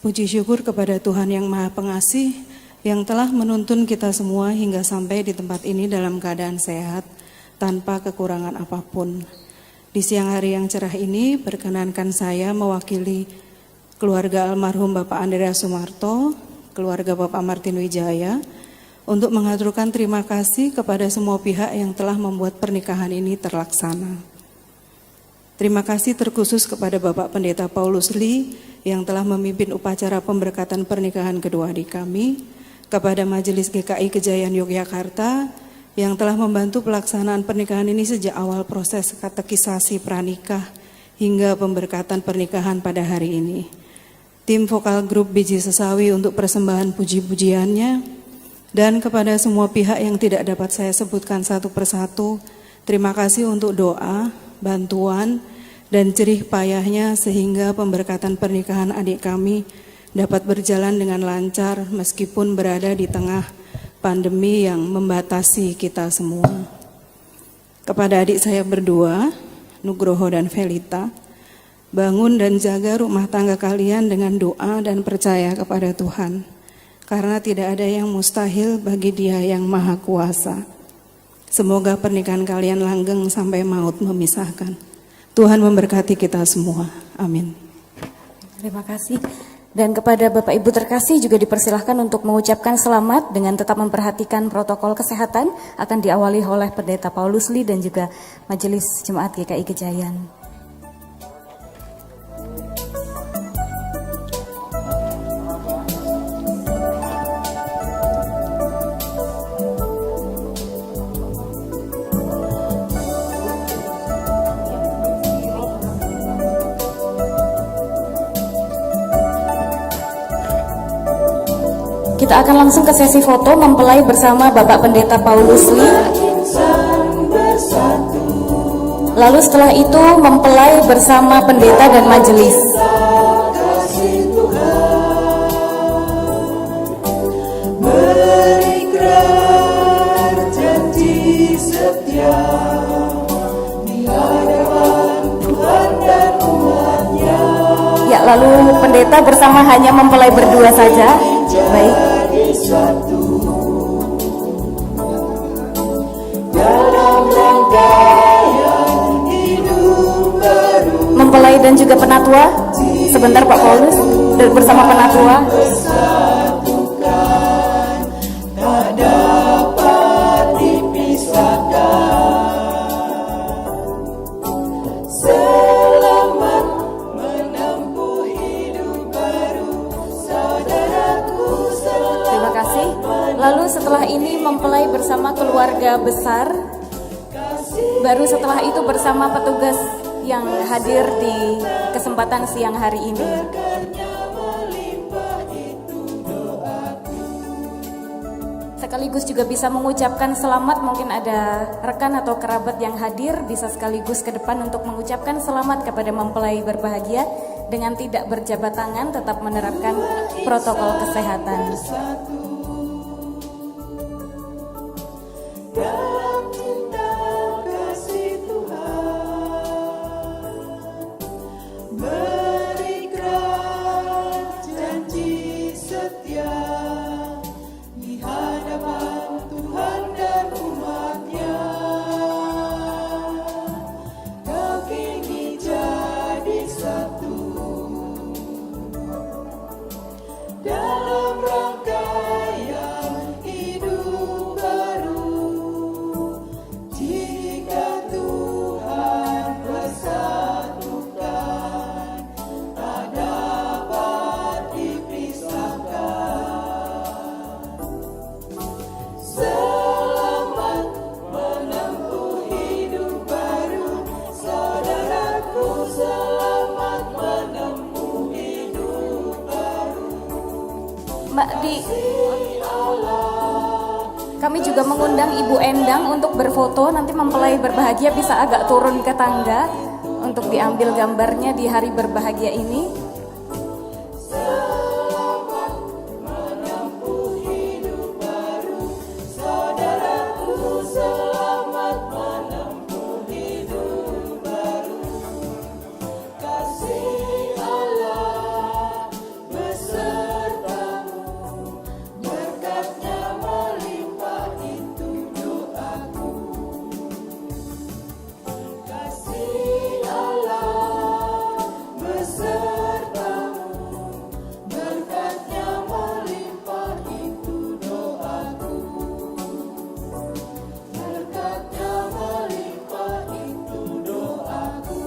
Puji syukur kepada Tuhan yang Maha Pengasih, yang telah menuntun kita semua hingga sampai di tempat ini dalam keadaan sehat, tanpa kekurangan apapun. Di siang hari yang cerah ini, perkenankan saya mewakili keluarga almarhum Bapak Andreas Sumarto, keluarga Bapak Martin Wijaya, untuk mengaturkan terima kasih kepada semua pihak yang telah membuat pernikahan ini terlaksana. Terima kasih terkhusus kepada Bapak Pendeta Paulus Lee yang telah memimpin upacara pemberkatan pernikahan kedua adik kami, kepada Majelis GKI Gejayan Yogyakarta yang telah membantu pelaksanaan pernikahan ini sejak awal proses katekisasi pranikah hingga pemberkatan pernikahan pada hari ini. Tim Vokal Grup Biji Sesawi untuk persembahan puji-pujiannya, dan kepada semua pihak yang tidak dapat saya sebutkan satu persatu, terima kasih untuk doa, bantuan, dan jerih payahnya sehingga pemberkatan pernikahan adik kami dapat berjalan dengan lancar meskipun berada di tengah pandemi yang membatasi kita semua. Kepada adik saya berdua, Nugroho dan Felita, bangun dan jaga rumah tangga kalian dengan doa dan percaya kepada Tuhan, karena tidak ada yang mustahil bagi Dia yang Maha Kuasa. Semoga pernikahan kalian langgeng sampai maut memisahkan. Tuhan memberkati kita semua. Amin.
Terima kasih. Dan kepada Bapak Ibu terkasih juga dipersilahkan untuk mengucapkan selamat dengan tetap memperhatikan protokol kesehatan, akan diawali oleh Pendeta Paulus Lee dan juga Majelis Jemaat GKI Gejayan. Kita akan langsung ke sesi foto mempelai bersama Bapak Pendeta Paulus Lee. Lalu setelah itu mempelai bersama pendeta dan majelis.
Tuhan setia di hadapan Tuhan dan umatnya.
Ya, lalu pendeta bersama hanya mempelai berdua saja. Baik.
Satu dalam rangkaian hidup baru.
Mempelai dan juga penatua. Sebentar Pak Paulus, dan bersama penatua.
Bersatukan, tak dapat dipisahkan. Selamat menempuh hidup baru, saudaraku.
Terima kasih. Lalu setelah ini mempelai bersama keluarga besar. Baru setelah itu bersama petugas yang hadir di kesempatan siang hari ini. Sekaligus juga bisa mengucapkan selamat, mungkin ada rekan atau kerabat yang hadir bisa sekaligus ke depan untuk mengucapkan selamat kepada mempelai berbahagia dengan tidak berjabat tangan, tetap menerapkan protokol kesehatan.
Dalam cinta kasih Tuhan, berikrar janji setia di hadapan Tuhan dan umatnya. Kau kini jadi satu dalam rangkaian hidup baru. Jika Tuhan bersatukan, tak dapat dipisahkan. Selamat menempuh hidup baru, saudaraku. Selamat menempuh hidup baru.
Mbak Di, kami juga mengundang Ibu Endang untuk berfoto. Nanti mempelai berbahagia bisa agak turun ke tangga untuk diambil gambarnya di hari berbahagia ini.
Selamat menempuh hidup baru, saudaraku. Selamat menempuh hidup baru. Kasih Allah besertamu, berkatnya melimpah, itu doaku. Kasih Allah besertamu, berkatnya melimpah, itu doaku. Berkatnya melimpah, itu doaku.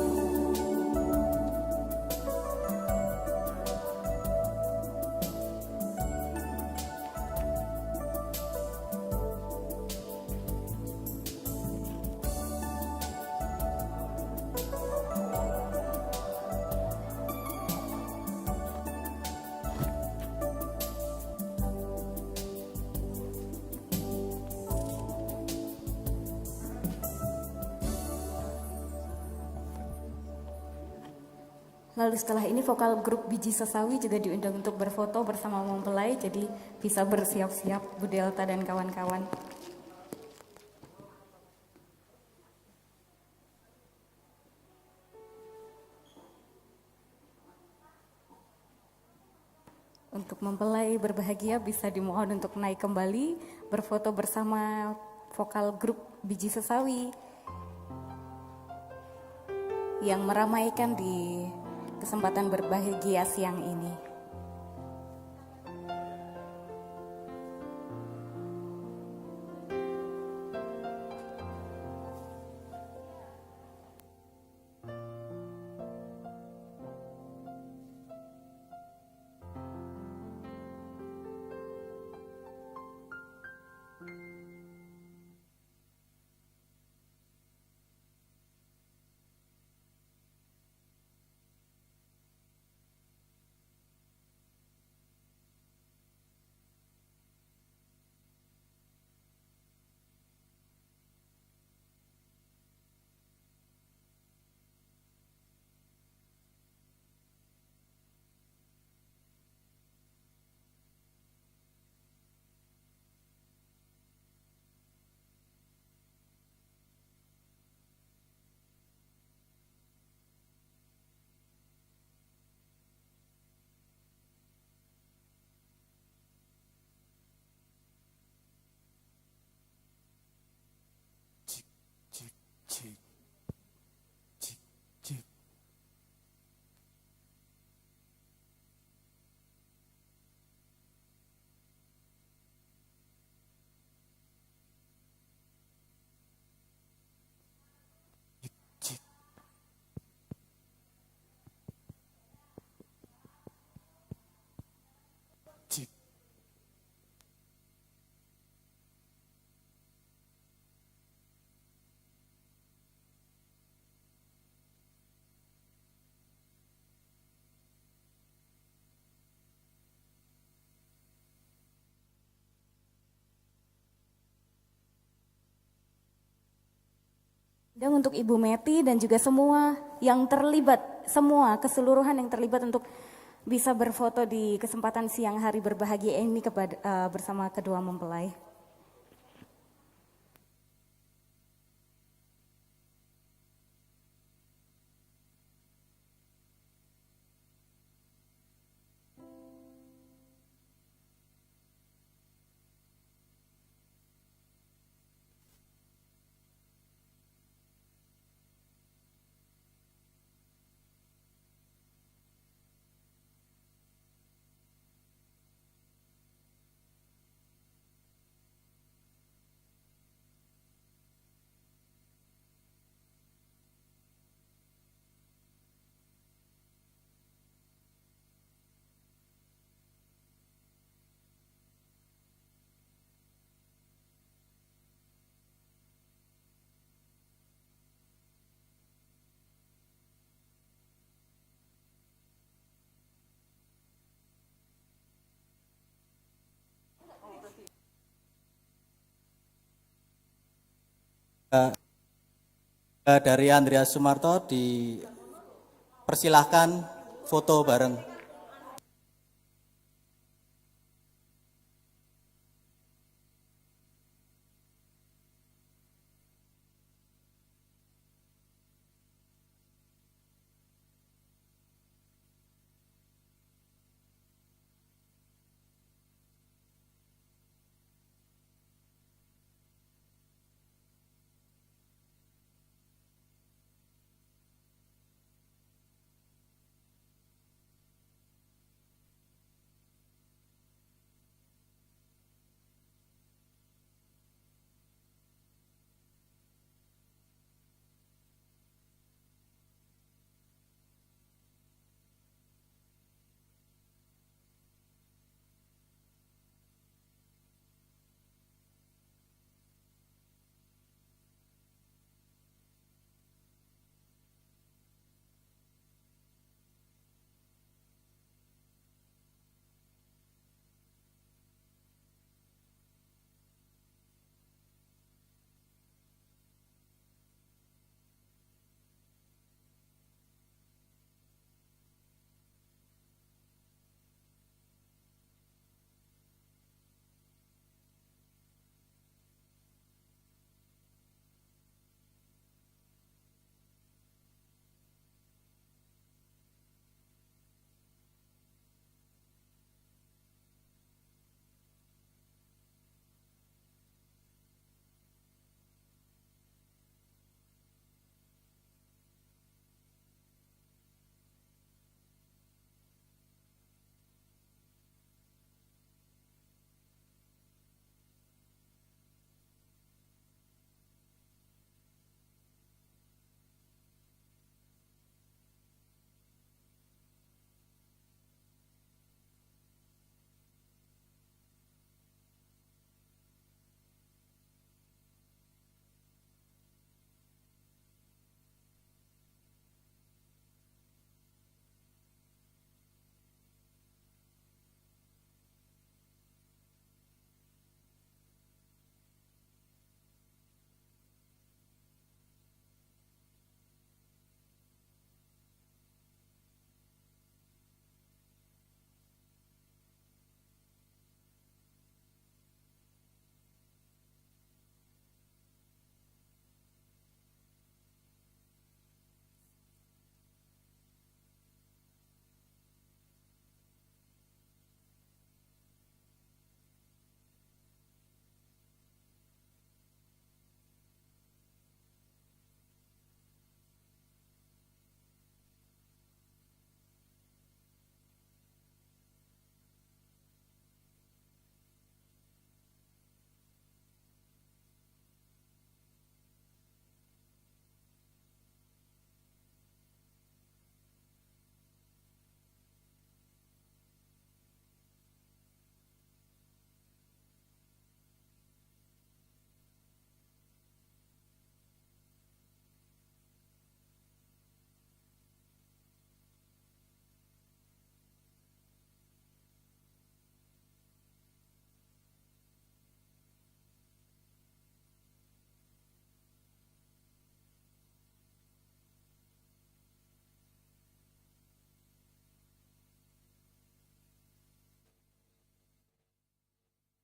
Lalu setelah ini vokal grup Biji Sesawi juga diundang untuk berfoto bersama mempelai, jadi bisa bersiap-siap Bu Delta dan kawan-kawan. Untuk mempelai berbahagia bisa dimohon untuk naik kembali berfoto bersama vokal grup Biji Sesawi yang meramaikan di kesempatan berbahagia siang ini. Dan untuk Ibu Meti dan juga semua yang terlibat, semua keseluruhan yang terlibat untuk bisa berfoto di kesempatan siang hari berbahagia ini bersama kedua mempelai.
Dari Andreas Sumarto dipersilahkan foto bareng.